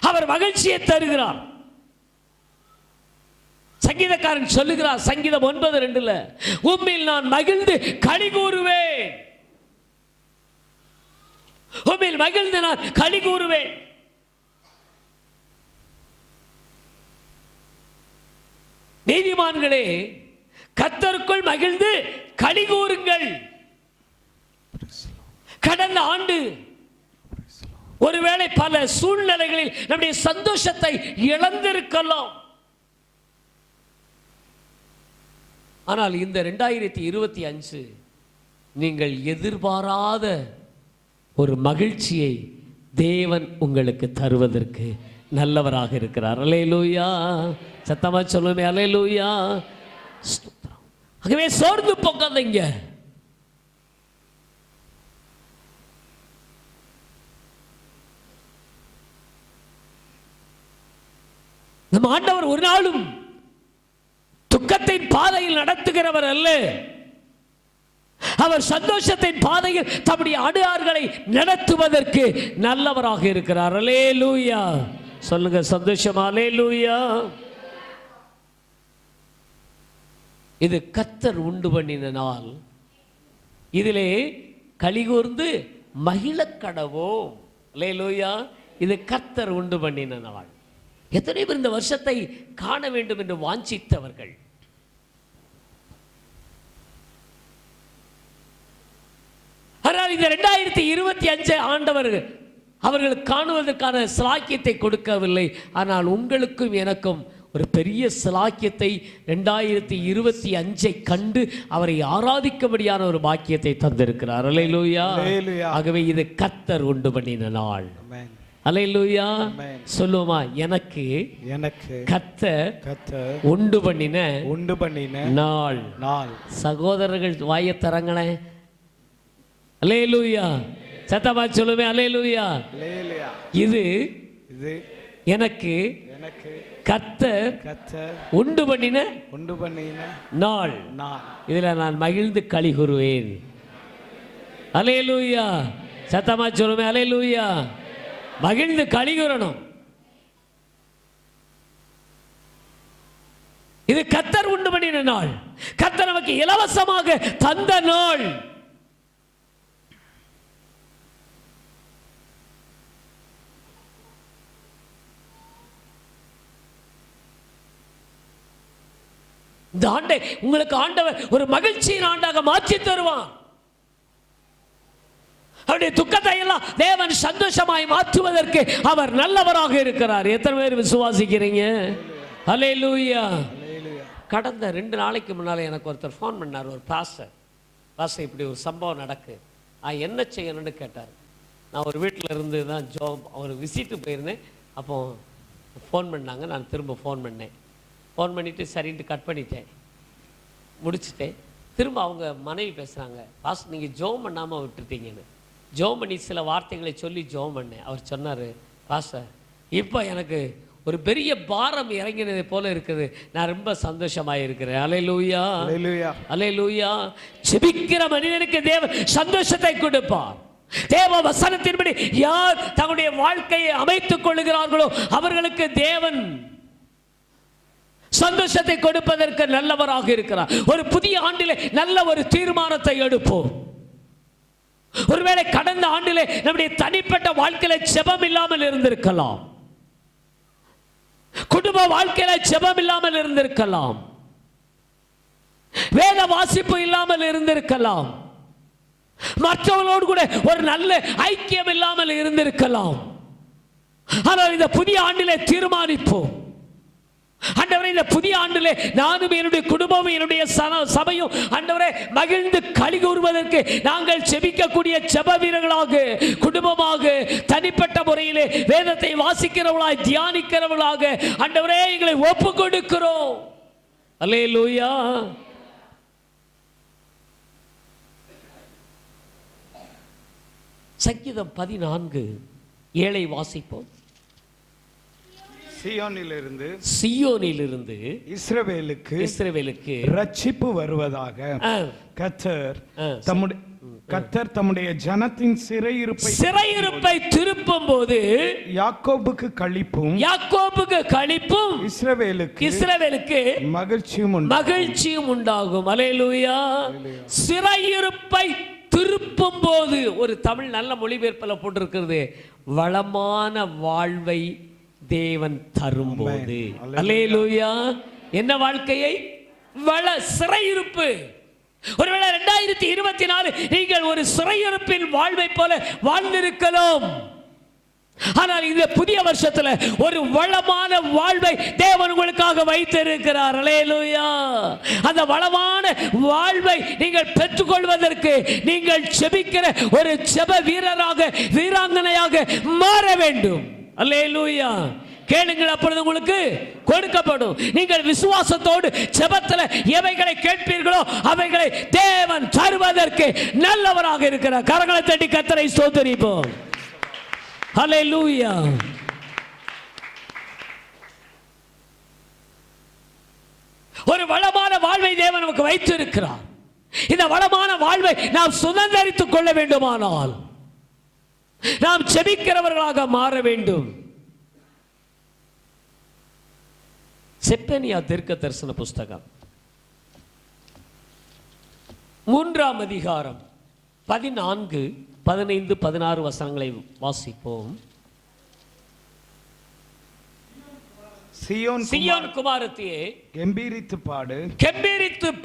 அவர் மகிழ்ச்சியை தருகிறார். சங்கீதக்காரன் சொல்லுகிறார் சங்கீதம் 9:2, உம்மில் நான் மகிழ்ந்து களி கூறுவேன். உம்மில் மகிழ்ந்து நான் களி கூறுவேன். நீதிமான்களே, கர்த்தருக்குள் மகிழ்ந்து களி கூறுங்கள். கடந்த ஆண்டு ஒருவேளை பல சூழ்நிலைகளில் நம்முடைய சந்தோஷத்தை இழந்திருக்கலாம். ஆனால் இந்த 2025 நீங்கள் எதிர்பாராத ஒரு மகிழ்ச்சியை தேவன் உங்களுக்கு தருவதற்கு நல்லவராக இருக்கிறார். அல்லேலூயா. சத்தமா சொல்லுமே அல்லேலூயா. ஆகவே சோர்ந்து போகாதீங்க. நம்ம ஆண்டவர் ஒரு நாளும் துக்கத்தின் பாதையில் நடத்துகிறவர் அல்ல. அவர் சந்தோஷத்தின் பாதையில் தம்முடைய அடியார்களை நடத்துவதற்கு நல்லவராக இருக்கிறார். அல்லேலூயா. சொல்லுங்க சந்தோஷமா அல்லேலூயா. இது கர்த்தர் உண்டு பண்ணின நாள். இதிலே கலிகூர்ந்து மகிழ கடவோம். அல்லேலூயா. இது கர்த்தர் உண்டு பண்ணின நாள். எத்தனை பேர் இந்த வருஷத்தை காண வேண்டும் என்று வாஞ்சித்தவர்கள்? ஆனால் இந்த 2025 ஆண்டவர் அவர்கள் காணுவதற்கான சிலாக்கியத்தை கொடுக்கவில்லை. ஆனால் உங்களுக்கும் எனக்கும் ஒரு பெரிய சிலாக்கியத்தை 2025 கண்டு அவரை ஆராதிக்கும்படியான ஒரு பாக்கியத்தை தந்திருக்கிறார். அல்லேலூயா. ஆகவே இது கர்த்தர் உண்டு பண்ணின நாள். அல்லேலூயா. சொல்லுமா, எனக்கு கர்த்தர் உண்டு பண்ணின நாள். சகோதரர்கள் வாயை தரங்களே. அல்லேலூயா. சத்தமா சொல்லுமே அல்லேலூயா. இது எனக்கு கர்த்தர் உண்டு பண்ணின நாள். இதுல நான் மகிழ்ந்து களி கூறுவேன். அல்லேலூயா. சத்தமா சொல்லுமே அல்லேலூயா. மகிழ்ந்து களி கூறணும். இது கர்த்தர் உண்டு பண்ணின நாள். கர்த்தர் நமக்கு இலவசமாக தந்த நாள். இந்த ஆண்டை உங்களுக்கு ஆண்டவர் ஒரு மகிழ்ச்சியின் ஆண்டாக மாற்றி தருவான். அவருடைய துக்கத்தை எல்லாம் தேவன் சந்தோஷமாய் மாற்றுவதற்கு அவர் நல்லவராக இருக்கிறார். எத்தனை பேர் விசுவாசிக்கிறீங்க? அல்லேலூயா. கடந்த 2 நாளைக்கு முன்னால எனக்கு ஒருத்தர் ஃபோன் பண்ணார். ஒரு பாஸ்டர் இப்படி ஒரு சம்பவம் நடக்கு, என்ன செய்யணும்னு கேட்டார். நான் ஒரு வீட்டில் இருந்து தான் ஒரு விசிட்டு போயிருந்தேன். அப்போ ஃபோன் பண்ணாங்க. நான் திரும்ப ஃபோன் பண்ணேன். ஃபோன் பண்ணிவிட்டு சரின்ட்டு கட் பண்ணிட்டேன், முடிச்சுட்டேன். திரும்ப அவங்க மனைவி பேசுகிறாங்க, பாஸ்டர் நீங்கள் ஜோம் பண்ணாமல் விட்டுட்டீங்கன்னு. ஜோம் பண்ணி சில வார்த்தைகளை சொல்லி ஜோம் பண்ணேன். அவர் சொன்னார், பாஸ்டர் இப்போ எனக்கு ஒரு பெரிய பாரம் இறங்கினதை போல இருக்குது, நான் ரொம்ப சந்தோஷமாக இருக்கிறேன். அல்லேலூயா. அல்லேலூயா. ஜெபிக்கிற மனிதனுக்கு தேவன் சந்தோஷத்தை கொடுப்பார். தேவ வசனத்தின்படி யார் தங்களுடைய வாழ்க்கையை அமைத்துக் கொள்ளுகிறார்களோ அவர்களுக்கு தேவன் சந்தோஷத்தை கொடுப்பதற்கு நல்லவராக இருக்கிறார். ஒரு புதிய ஆண்டிலே நல்ல ஒரு தீர்மானத்தை எடுப்போம். ஒருவேளை கடந்த ஆண்டிலே நம்முடைய தனிப்பட்ட வாழ்க்கையில ஜெபம் இல்லாமல் இருந்திருக்கலாம், குடும்ப வாழ்க்கையில ஜெபம் இல்லாமல் இருந்திருக்கலாம், வேத வாசிப்பு இல்லாமல் இருந்திருக்கலாம், மற்றவர்களோடு கூட ஒரு நல்ல ஐக்கியம் இல்லாமல் இருந்திருக்கலாம். ஆனால் இந்த புதிய ஆண்டிலே தீர்மானிப்போம், ஆண்டவரே இந்த புதிய ஆண்டிலே நானும் என்னுடைய குடும்பமும் என்னுடைய சபையும் ஆண்டவரே மகிழ்ந்து களி கூறுவதற்கு நாங்கள் ஜெபிக்கக்கூடிய ஜெப வீரர்களாக, குடும்பமாக, தனிப்பட்ட முறையிலே வேதத்தை வாசிக்கிறவர்களாக, தியானிக்கிறவர்களாக ஆண்டவரே எங்களை ஒப்பு கொடுக்கிறோம். அல்லேலூயா. சங்கீதம் 14:7 வாசிப்போம். சீயோனிலிருந்து இஸ்ரவேலுக்கு ரட்சிப்பு வருவதாக கர்த்தர் கர்த்தர் தம்முடைய ஜனத்தின் சிறையிருப்பை திருப்பும் போது யாக்கோபுக்கு களிப்பும் இஸ்ரவேலுக்கு மகிழ்ச்சியும் உண்டாகும். அல்லேலூயா. சிறையிருப்பை திருப்பும் போது, ஒரு தமிழ் நல்ல மொழிபெயர்ப்பில் போட்டிருக்கிறது, வளமான வாழ்வை தேவன் தரும்போது. அல்லேலூயா. என்ன வாழ்க்கையை? சிறையிருப்பு. ஒருவேளை 2024 நீங்கள் ஒரு சிறையிருப்பின் வாழ்வை போல வாழ்ந்திருக்கலாம். ஆனால் இந்த புதிய வருஷத்துல ஒரு வளமான வாழ்வை தேவன் உங்களுக்காக வைத்திருக்கிறார். அல்லேலூயா. அந்த வளமான வாழ்வை நீங்கள் பெற்றுக்கொள்வதற்கு நீங்கள் ஜெபிக்கிற ஒரு ஜெப வீராங்கனையாக மாற வேண்டும். அல்லேலூயா. கேளுங்கள், அப்பொழுது உங்களுக்கு கொடுக்கப்படும். நீங்கள் விசுவாசத்தோடு ஜெபத்தில் எவைகளை கேட்பீர்களோ அவைகளை தேவன் தருவதற்கு நல்லவராக இருக்கிறார். கரங்களை தட்டி கர்த்தரை ஸ்தோத்திரிப்போம். ஹல்லேலூயா. ஒரு வளமான வாழ்வை தேவன் நமக்கு வைத்திருக்கிறார். இந்த வளமான வாழ்வை நாம் சுதந்தரித்துக் கொள்ள வேண்டுமானால் நாம் ஜெபிக்கிறவர்களாக மாற வேண்டும். செப்பனியா தீர்க்க தரிசன புஸ்தகம் 3ஆம் அதிகாரம் 14, 15, 16 வசனங்களை வாசிப்போம். சீயோன் குமாரத்தியே, கெம்பீரித்து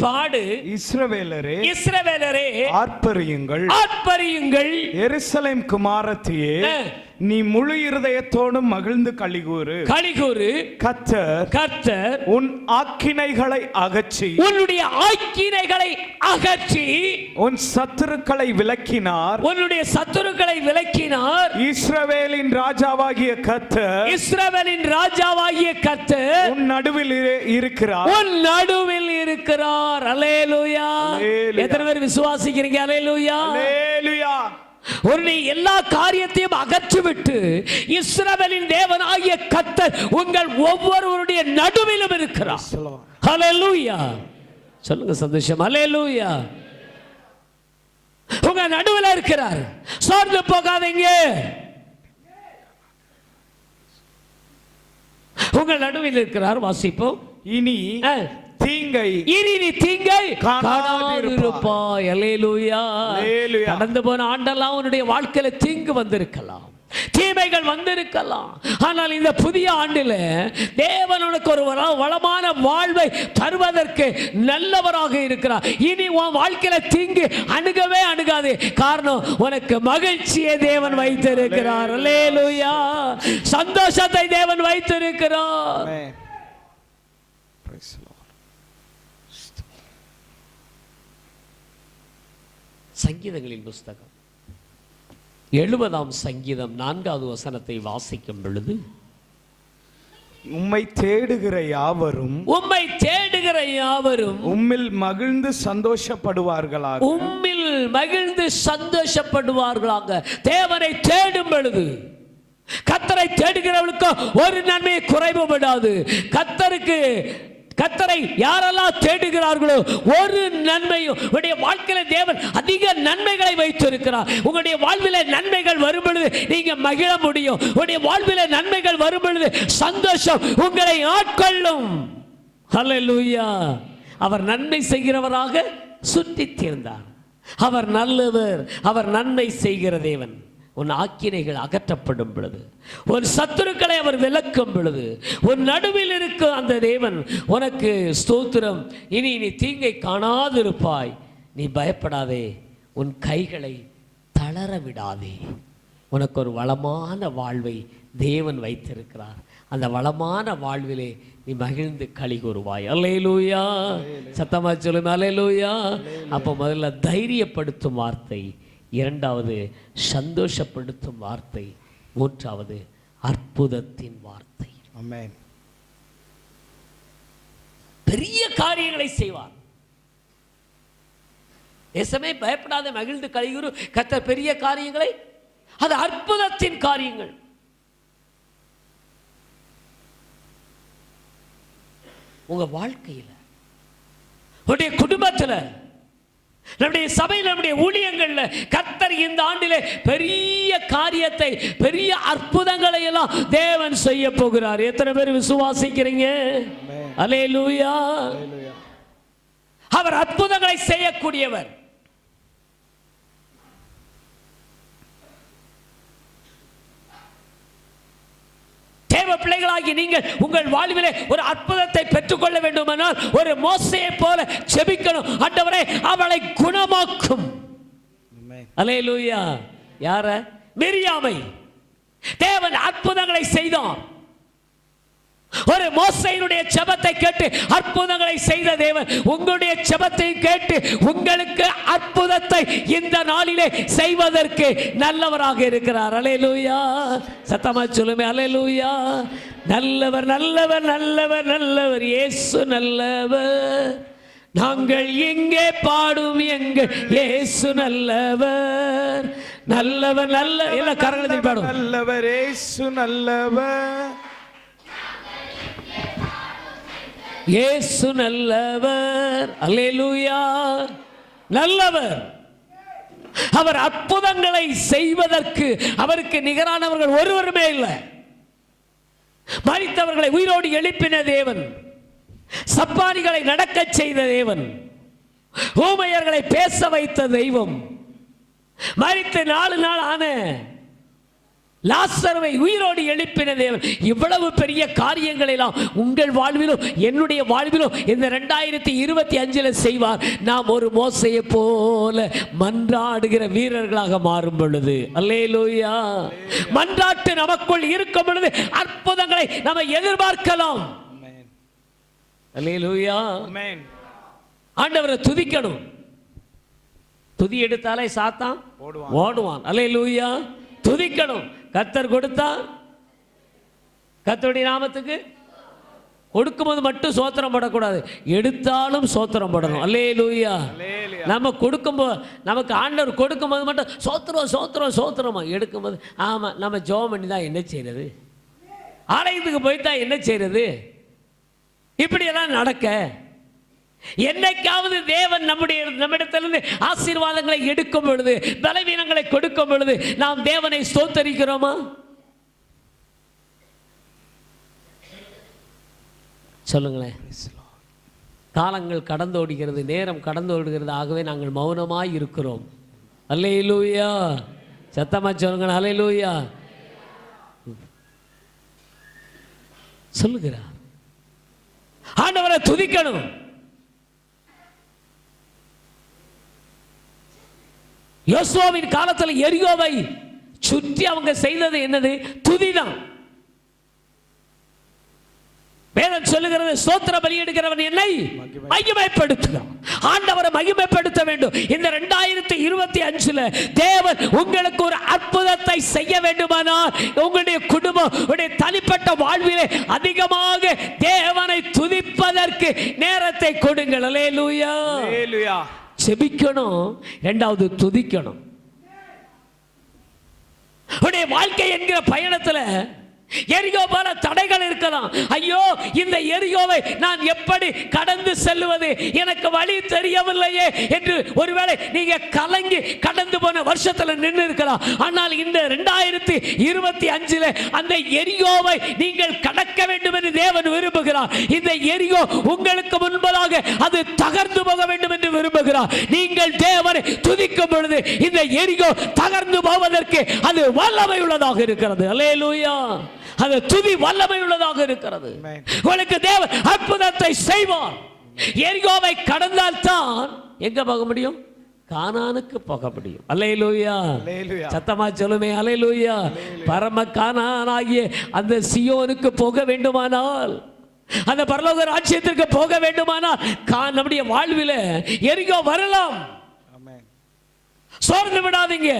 பாடு, இஸ்ரவேலரே ஆர்ப்பரியுங்கள். எருசலேம் குமாரத்தியே, நீ முழு இருதயத்தோடும் மகிழ்ந்து களிகூரு. கர்த்தர் உன் ஆக்கினைகளை அகற்றி, உன்னுடைய ஆக்கினைகளை அகற்றி, உன் சத்துருக்களை விலக்கினார். இஸ்ரவேலின் ராஜாவாகிய கர்த்தர் உன் நடுவில் இருக்கிறார். அல்லேலூயா. எத்தனை பேர் விசுவாசிக்கிறீங்க? அல்லேலூயா. எல்லா காரியத்தையும் அகற்றிவிட்டு இஸ்ரவேலின் தேவனாகிய கர்த்தர் உங்கள் ஒவ்வொருவருடைய நடுவிலும் இருக்கிறார். ஹல்லேலூயா. சொல்லுங்க சந்தோஷம். ஹல்லேலூயா. உங்க நடுவில் இருக்கிறார். சோர்ந்து போகாதீங்க. உங்கள் நடுவில் இருக்கிறார். வாசிப்போம். இனி தீங்கை காணாதிருப்பாய். அல்லேலூயா. கடந்து போன ஆண்டெல்லாம் உன்னுடைய வாழ்க்கையில தீங்கு வந்திருக்கலாம், தீமைகள் வந்திருக்கலாம். ஆனால் இந்த புதிய ஆண்டில் தேவன் உனக்கு ஒரு வளமான வாழ்வை தருவதற்கு நல்லவராக இருக்கிறார். இனி உன் வாழ்க்கையில தீங்கு அணுகவே அணுகாது. காரணம், உனக்கு மகிழ்ச்சியை தேவன் வைத்திருக்கிறார். அல்லேலூயா. சந்தோஷத்தை தேவன் வைத்திருக்கிறார். சங்கீதங்களின் புஸ்தகம் 70ஆம் சங்கீதம் 4வது வசனத்தை வாசிக்கும் பொழுது, உம்மை தேடுகிற யாவரும் உம்மில் மகிழ்ந்து சந்தோஷப்படுவார்களாக. தேவனை தேடும் பொழுது, கர்த்தரை தேடுகிறவர்களுக்கு ஒரு நன்மை குறைவுபடாது. கர்த்தரை யாரெல்லாம் தேடுகிறார்களோ ஒரு நன்மையும் உங்களுடைய வாழ்க்கையில தேவன் அதிக நன்மைகளை வைத்திருக்கிறார். உங்களுடைய வாழ்வில நன்மைகள் வரும் பொழுது நீங்க மகிழ முடியும். உங்களுடைய வாழ்வில நன்மைகள் வரும் பொழுது சந்தோஷம் உங்களை ஆட்கொள்ளும். ஹல்லேலூயா. அவர் நன்மை செய்கிறவராக சுற்றித் தீர்ந்தார். அவர் நல்லவர். அவர் நன்மை செய்கிற தேவன். உன் ஆக்கினைகள் அகற்றப்படும் பொழுது, உன் சத்துருக்களை அவர் விலக்கும் பொழுது, உன் நடுவில் இருக்கும் அந்த தேவன் உனக்கு ஸ்தோத்திரம். இனி நீ தீங்கை காணாதிருப்பாய். நீ பயப்படாதே, உன் கைகளை தளர விடாதே. உனக்கு ஒரு வளமான வாழ்வை தேவன் வைத்திருக்கிறார். அந்த வளமான வாழ்விலே நீ மகிழ்ந்து களி கூறுவாய். அல்லேலூயா. சத்தமா சொல்லுங்க. அல்லேலூயா. அப்போ முதல்ல தைரியப்படுத்தும் வார்த்தை, இரண்டாவது சந்தோஷப்படுத்தும் வார்த்தை, மூன்றாவது அற்புதத்தின் வார்த்தை. ஆமென். பெரிய காரியங்களை செய்வார். தேசமே பயப்படாத, மகிழ்ந்து களிகூரு. கர்த்தர் பெரிய காரியங்களை, அது அற்புதத்தின் காரியங்கள். உங்க வாழ்க்கையில், உங்களுடைய குடும்பத்தில் நம்முடைய சபையில், நம்முடைய ஊழியங்கள்ல கர்த்தர் இந்த ஆண்டிலே பெரிய காரியத்தை, பெரிய அற்புதங்களை எல்லாம் தேவன் செய்ய போகிறார். எத்தனை பேர் விசுவாசிக்கிறீங்க? அல்லேலூயா. அவர் அற்புதங்களை செய்யக்கூடியவர். தேவ பிள்ளைகளாகி நீங்கள் உங்கள் வாழ்விலே ஒரு அற்புதத்தை பெற்றுக்கொள்ள வேண்டுமானால் ஒரு மோசேயை போல ஜெபிக்கணும். ஆண்டவரே அவளை குணமாக்கும். அல்லேலூயா. யார? மிரியாமை தேவன் அற்புதங்களை செய்தார். ஒரு மோசேயினுடைய ஜெபத்தை கேட்டு அற்புதங்களை செய்த தேவன் உங்களுடைய ஜெபத்தை கேட்டு உங்களுக்கு அற்புதத்தை இந்த நாளிலே செய்வதற்கு நல்லவராக இருக்கிறார். அல்லேலூயா. சத்தமா சொல்லுமே அல்லேலூயா. நல்லவர், நல்லவர், நல்லவர், நல்லவர். இயேசு நல்லவர். நாங்கள் இங்கே பாடும் எங்கள் இயேசு நல்லவர், நல்லவர், நல்ல எல்லா கரங்களை பாடும். நல்லவர் இயேசு நல்லவர், இயேசு நல்லவர். அல்லேலூயா. நல்லவர். அவர் அற்புதங்களை செய்வதற்கு அவருக்கு நிகரானவர்கள் ஒருவருமே இல்லை. மரித்தவர்களை உயிரோடு எழுப்பின தேவன், சப்பானிகளை நடக்க செய்த தேவன், ஊமையர்களை பேச வைத்த தெய்வம், மரித்து 4 நாள் ஆன லாசருவை உயிரோடு எழுப்பின தேவன். இவ்வளவு பெரிய காரியங்களை எல்லாம் உங்கள் வாழ்விலும் என்னுடைய வாழ்விலும் இந்த 2025 செய்வார். நாம் ஒரு மோசையை போல மன்றாடுகிற வீரர்களாக மாறும் பொழுது, அல்லேலூயா, மன்றாட்டு நமக்குள் இருக்கும் பொழுது அற்புதங்களை நாம் எதிர்பார்க்கலாம். அல்லேலூயா. ஆண்டவரை துதிக்கணும். துதி எடுத்தாலே சாத்தான் ஓடுவான். அல்லேலூயா. துதிக்கணும். கர்த்தர் கொடுத்தா, கர்த்தருடைய நாமத்துக்கு கொடுக்கும்போது மட்டும் சோத்திரம் படக்கூடாது, எடுத்தாலும் சோத்திரம் படணும். அல்லேலூயா. நம்ம கொடுக்கும்போது, நமக்கு ஆண்டவர் கொடுக்கும்போது மட்டும் சோத்திரம் சோத்திரம் சோத்திரமா, எடுக்கும்போது ஆமா நம்ம ஜெபம் பண்ணி தான் என்ன செய்யறது, ஆலயத்துக்கு போய்த்தா என்ன செய்யறது, இப்படியெல்லாம் நடக்க என்னைக்காவது தேவன் நம்மிடத்திலிருந்து ஆசீர்வாதங்களை எடுக்கும் பொழுது, பலவீனங்களை கொடுக்கும் பொழுது நாம் தேவனை ஸ்தோத்தரிக்கிறோமா? சொல்லுங்களேன். காலங்கள் கடந்தோடுகிறது, நேரம் கடந்தோடுகிறது, ஆகவே நாங்கள் மௌனமாய் இருக்கிறோம். அல்லேலூயா. சத்தமா சொல்லுங்க அல்லேலூயா. சொல்லுகிறார். ஆண்டவரை துதிக்கணும். யோசுவாவின் காலத்தில் எரிகோவை சுற்றி அவங்க செய்தது என்னது? துதிதான். வேதம் சொல்லுகிறது, ஸ்தோத்திர பலி எடுக்கிறவன் என்னை மகிமைப்படுத்துகிறான். ஆண்டவரை மகிமைப்படுத்த வேண்டும். இந்த 2025 தேவன் உங்களுக்கு ஒரு அற்புதத்தை செய்ய வேண்டுமானால் உங்களுடைய குடும்பம், உங்களுடைய தனிப்பட்ட வாழ்விலே அதிகமாக தேவனை துதிப்பதற்கு நேரத்தை கொடுங்கள். அல்லேலூயா. அல்லேலூயா. செபிக்கணும், இரண்டாவது துதிக்கணும். உடைய வாழ்க்கை என்கிற பயணத்தில் எரிகோ போல தடைகள் இருக்கலாம். ஐயோ, இந்த எரிகோவை நான் எப்படி கடந்து செல்வது, எனக்கு வழி தெரியவில்லையே என்று ஒருவேளை நீங்க கலங்கி கடந்து போன வருஷத்துல நின்று இருக்கலாம். ஆனால் இந்த 2025 அந்த எரிகோவை நீங்கள் கடக்க வேண்டும் என்று தேவன் விரும்புகிறார். இந்த எரிகோ உங்களுக்கு முன்பதாக அது தகர்ந்து போக வேண்டும் என்று விரும்புகிறார். நீங்கள் தேவனை துதிக்கும் பொழுது இந்த எரிகோ தகர்ந்து போவதற்கு அது வல்லமை உள்ளதாக இருக்கிறது. அல்லேலூயா. அது துதி வல்லமை உள்ளதாக இருக்கிறது. உங்களுக்கு தேவன் அற்புதத்தை செய்வார். எரிகோவை கடந்தால் தான் எங்க போக முடியும்? கானானுக்கு போக முடியும். அல்லேலூயா. சத்தமா சொல்லுமே அல்லேலூயா. பரம கானானாகிய அந்த சியோனுக்கு போக வேண்டுமானால், அந்த பரலோக ராஜ்யத்திற்கு போக வேண்டுமானால் நம்முடைய வாழ்வில எரிகோ வரலாம். சோர்ந்து விடாதீங்க.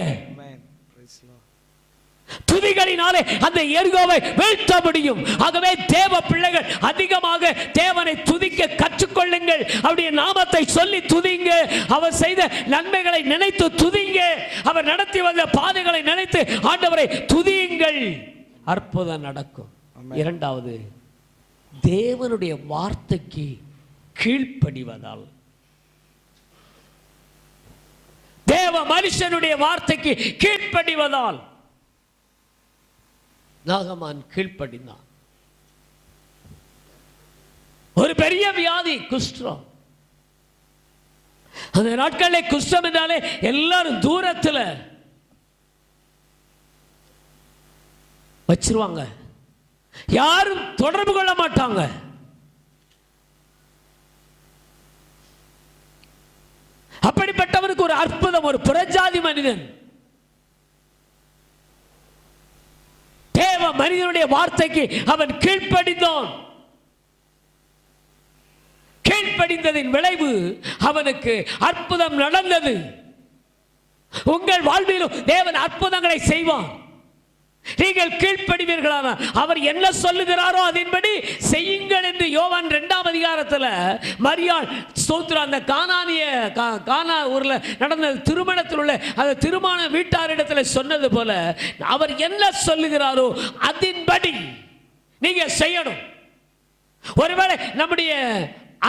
துதிகளினாலே அந்த எரிகோவை வீழ்த்த முடியும். ஆகவே தேவ பிள்ளைகள் அதிகமாக தேவனை துதிக்க கற்றுக்கொள்ளுங்கள். அவருடைய நாமத்தை சொல்லி துதிங்க. அவர் செய்த நன்மைகளை நினைத்து துதிங்க. அவர் நடத்தி வந்த பாதைகளை நினைத்து ஆண்டவரை துதியுங்கள். அற்புதம் நடக்கும். இரண்டாவது, தேவனுடைய வார்த்தைக்கு கீழ்ப்படிவதால். தேவ மனுஷனுடைய வார்த்தைக்கு கீழ்ப்படிவதால் நாகமான் கீழ்ப்படிந்தான். ஒரு பெரிய வியாதி குஷ்டம். அந்த நாட்களில் குஷ்டம் என்றாலே எல்லாரும் தூரத்தில் வச்சிருவாங்க, யாரும் தொடர்பு கொள்ள மாட்டாங்க. அப்படிப்பட்டவனுக்கு ஒரு அற்புதம், ஒரு புறஜாதி மனிதன் தேவ மனிதனுடைய வார்த்தைக்கு அவன் கீழ்ப்படிந்தான். கீழ்ப்படிந்ததின் விளைவு அவனுக்கு அற்புதம் நடந்தது. உங்கள் வாழ்விலும் தேவன் அற்புதங்களை செய்வான். நீங்கள் கீழ்ப்படிவீர்களானால் அவர் என்ன சொல்லுகிறாரோ அதன்படி செய்யுங்கள் என்று யோவான் 2ஆம் அதிகாரத்தில் மரியாள் ஸ்தோத்திரம் அந்த கானா ஊர்ல நடந்த திருமணத்தில் உள்ள அந்த திருமண வீட்டாரிடத்தில் சொன்னது போல அவர் என்ன சொல்லுகிறாரோ அதன்படி நீங்க செய்யணும். ஒருவேளை நம்முடைய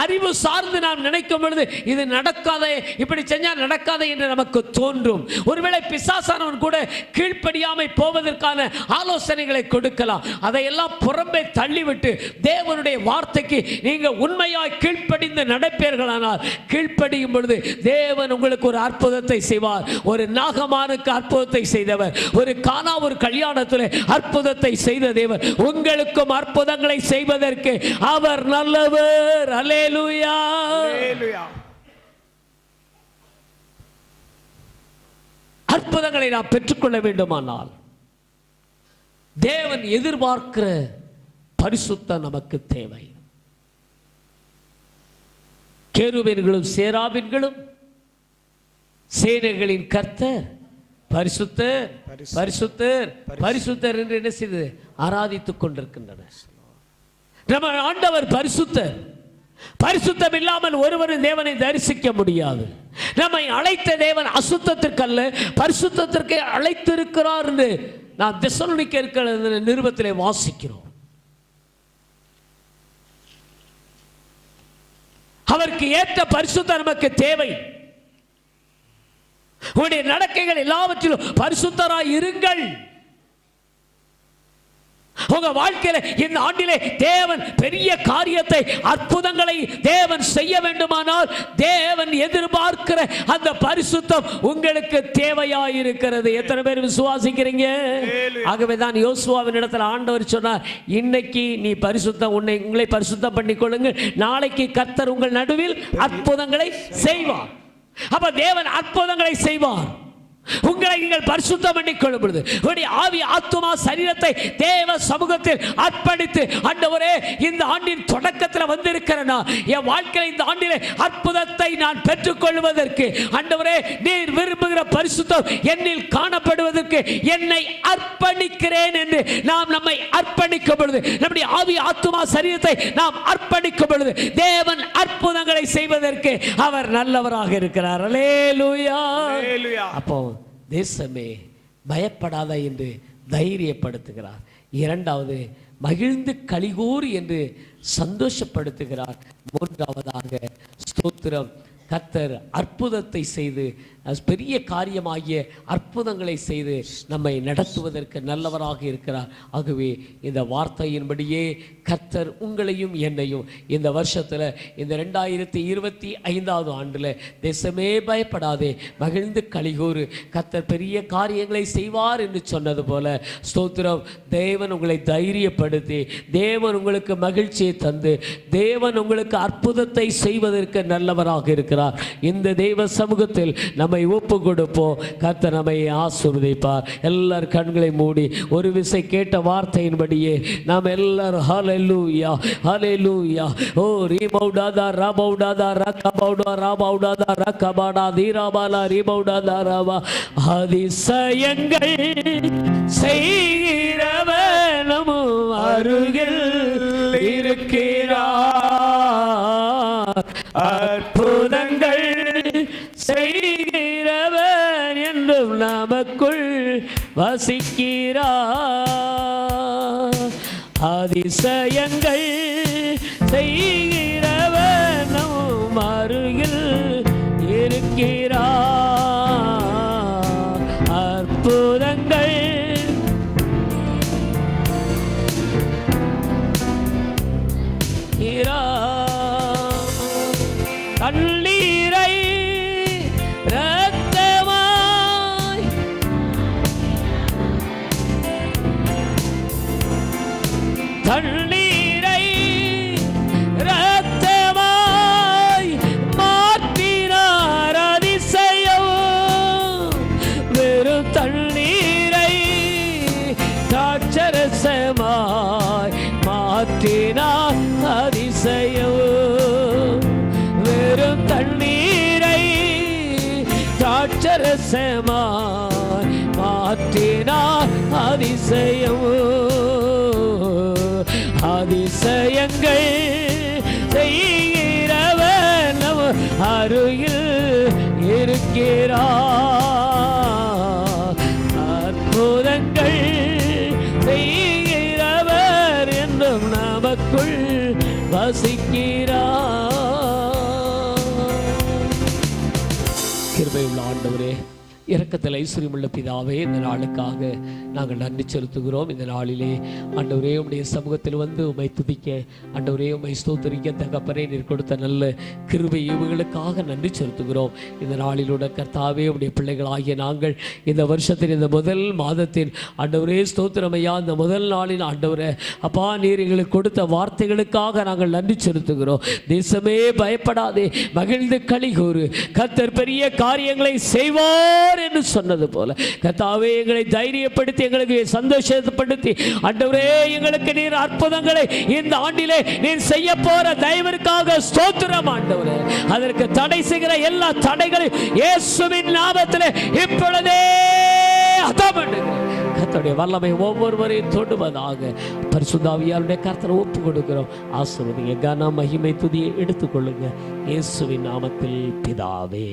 அறிவு சார்ந்து நாம் நினைக்கும் பொழுது இது நடக்காதே, இப்படி செஞ்சால் நடக்காதே என்று நமக்கு தோன்றும். ஒருவேளை பிசாசானவன் கூட கீழ்ப்படியாமை போவதற்கான ஆலோசனைகளை கொடுக்கலாம். அதையெல்லாம் புறம்பே தள்ளிவிட்டு தேவனுடைய வார்த்தைக்கு நீங்க உண்மையாய் கீழ்ப்படிந்து நடப்பீர்களானால், கீழ்ப்படியும் பொழுது தேவன் உங்களுக்கு ஒரு அற்புதத்தை செய்வார். ஒரு நாகமானுக்கு அற்புதத்தை செய்தவர், ஒரு கானா ஒரு கல்யாணத்தில் அற்புதத்தை செய்த தேவன் உங்களுக்கும் அற்புதங்களை செய்வதற்கு அவர் நல்லவர். அல்லேலூயா. அற்புதங்களை நாம் பெற்றுக்கொள்ள வேண்டுமானால் தேவன் எதிர்பார்க்கிற பரிசுத்தம் நமக்கு தேவை. கேருபீன்களும் சேராபீன்களும் சேனைகளின் கர்த்தர் பரிசுத்தர் பரிசுத்தர் பரிசுத்தர் என்று என்ன செய்து ஆராதித்துக் கொண்டிருக்கின்றனர். நம்ம ஆண்டவர் பரிசுத்தர். பரிசுத்தம் இல்லாமல் ஒருவரும் தேவனை தரிசிக்க முடியாது. நம்மை அழைத்த தேவன் அசுத்தத்திற்கு அல்ல பரிசுத்தத்திற்கு அழைத்திருக்கிறார் என்று நாம் தெசலோனிக்கேயர் நிருபத்திலே வாசிக்கிறோம். அவருக்கு ஏற்ற பரிசுத்தம் நமக்கு தேவை. உங்களுடைய நடக்கைகள் எல்லாவற்றிலும் பரிசுத்தராய் இருங்கள். உங்க வாழ்க்கையில இந்த ஆண்டிலே தேவன் பெரிய காரியத்தை அற்புதங்களை தேவன் செய்ய வேண்டுமானால் தேவன் எதிர்பார்க்கிற அந்த பரிசுத்தம் உங்களுக்கு தேவையாயிருக்கிறது. எத்தனை பேர் விசுவாசிக்கிறீங்க? ஆகவே தான் யோசுவாவின் இடத்துல ஆண்டவர் சொன்னார், இன்னைக்கு நீ பரிசுத்தம் உங்களை பரிசுத்தம் பண்ணிக்கொள்ளுங்கள், நாளைக்கு கர்த்தர் உங்கள் நடுவில் அற்புதங்களை செய்வார். அப்ப தேவன் அற்புதங்களை செய்வார். உங்களை நீங்கள் பரிசுத்தம் பண்ணிக் கொள்ளும் பொழுது உங்களுடைய ஆவி ஆத்துமா சரீரத்தை தேவ சமூகத்தில் அர்ப்பணித்து, ஆண்டவரே இந்த ஆண்டின் தொடக்கத்தில் வந்திருக்கிறேனா, என் வாழ்க்கையில் இந்த ஆண்டிலே அற்புதத்தை நான் பெற்றுக் கொள்வதற்கு ஆண்டவரே நீர் விரும்புகிற பரிசுத்தம் என்னில் காணப்படுவதற்கு என்னை அர்ப்பணிக்கிறேன் என்று நாம் நம்மை அர்ப்பணிக்கும் பொழுது, நம்முடைய ஆவி ஆத்துமா சரீரத்தை நாம் அர்ப்பணிக்கும் பொழுது தேவன் அற்புதங்களை செய்வதற்கு அவர் நல்லவராக இருக்கிறார். அல்லேலூயா. அப்போ தேசமே பயப்படாத என்று தைரியப்படுத்துகிறார். இரண்டாவது மகிழ்ந்து களிகூர் என்று சந்தோஷப்படுத்துகிறார். மூன்றாவதாக ஸ்தோத்திரம், கர்த்தர் அற்புதத்தை செய்து பெரிய காரியமாகிய அற்புதங்களை செய்து நம்மை நடத்துவதற்கு நல்லவராக இருக்கிறார். ஆகவே இந்த வார்த்தையின்படியே கர்த்தர் உங்களையும் என்னையும் இந்த வருஷத்தில் இந்த 2025 ஆண்டில் தேசமே பயப்படாதே மகிழ்ந்து களிகூறு, கர்த்தர் பெரிய காரியங்களை செய்வார் என்று சொன்னது போல ஸ்தோத்திரம், தேவன் உங்களை தைரியப்படுத்தி தேவன் உங்களுக்கு மகிழ்ச்சியை தந்து தேவன் உங்களுக்கு அற்புதத்தை செய்வதற்கு நல்லவராக இருக்கிறார். இந்த தெய்வ சமூகத்தில் நம்மை ஒப்பு கொடுப்போம். கர்த்தர் நம்மை ஆசீர்வதிப்பார். எல்லாரும் கண்களை மூடி ஒரு விசை கேட்ட வார்த்தையின்படியே நாம் எல்லாரும் ஹல்லேலூயா ஹல்லேலூயா. ஓ ரீமௌடாதா ராபௌடாதா ரகபௌடா ராபௌடாதா ரகபாடா தீராபாலா ரீமௌடாதா ராபா. அதிசயங்கள் செய்கிறவனும் அருகில் இருக்கிறார், அற்புதங்கள் செய்கிறவன் என்றும் நமக்குள் வசிக்கிறார். அதிசயங்கள் செய்கிறவனும் அருகில் இருக்கிறார். அற்புதங்கள் தண்ணீரை இரத்தமாய் தண்ணீரை இரத்தமாய் மாற்றினார் அதிசயம். வெறும் தண்ணீரை திராட்சரசமாய் மாற்றினார் அதிசயம். வெறும் தண்ணீரை திராட்சரசமாய் மாற்றினார் அதிசயம். அதிசயங்கள் செய்கிறவர் நம் அருகில் இருக்கிறார். அற்புதங்கள் செய்கிறவர் என்றும் நமக்குள் வசிக்கிறார். கிருபையுள்ள ஆண்டவரே, இரக்கத்தில் ஐஸ்வர்யமுள்ள பிதாவே, இந்த நாளுக்காக நாங்கள் நன்றி செலுத்துகிறோம். இந்த நாளிலே ஆண்டவரே உம்முடைய சமூகத்தில் வந்து உம்மை துதிக்க, ஆண்டவரே உம்மை ஸ்தோத்திரிக்க தகப்பனே நீர் கொடுத்த நல்ல கிருபை இவுகளுக்காக நன்றி செலுத்துகிறோம். இந்த நாளிலோட கர்த்தாவே உம்முடைய பிள்ளைகளாகிய நாங்கள் இந்த வருஷத்தின் இந்த முதல் மாதத்தின் ஆண்டவரே ஸ்தோத்திரமையா, இந்த முதல் நாளின் ஆண்டவரே அப்பா நீர் எங்களுக்கு கொடுத்த வார்த்தைகளுக்காக நாங்கள் நன்றி செலுத்துகிறோம். தேசமே பயப்படாதே, மகிழ்ந்து களிகூறு, கர்த்தர் பெரிய காரியங்களை செய்வார் என்று சொன்னது போல கர்த்தாவே எங்களை தைரியப்படுத்தி, எங்களுக்கு சந்தோஷப்படுத்தி ஆண்டவரே எங்களுக்கு நீர் அற்புதங்களை இந்த ஆண்டிலே நீர் செய்ய போற தயவிற்காக ஸ்தோத்திரம் ஆண்டவரே. அதற்கு தடை செய்கிற எல்லா தடைகளையும் இயேசுவின் நாமத்திலே இப்பொழுதே அதமண்டுகிறேன். கர்த்தருடைய வல்லமை ஒவ்வொருவரையும் தொடுவதாக பரிசுத்த ஆவியாருடைய கர்த்தரை ஒப்பு கொடுக்கிறோம். ஆசீர்வதிங்க, கன மகிமை துதியை எடுத்துக்கொள்ளுங்க இயேசுவின் நாமத்தில் பிதாவே.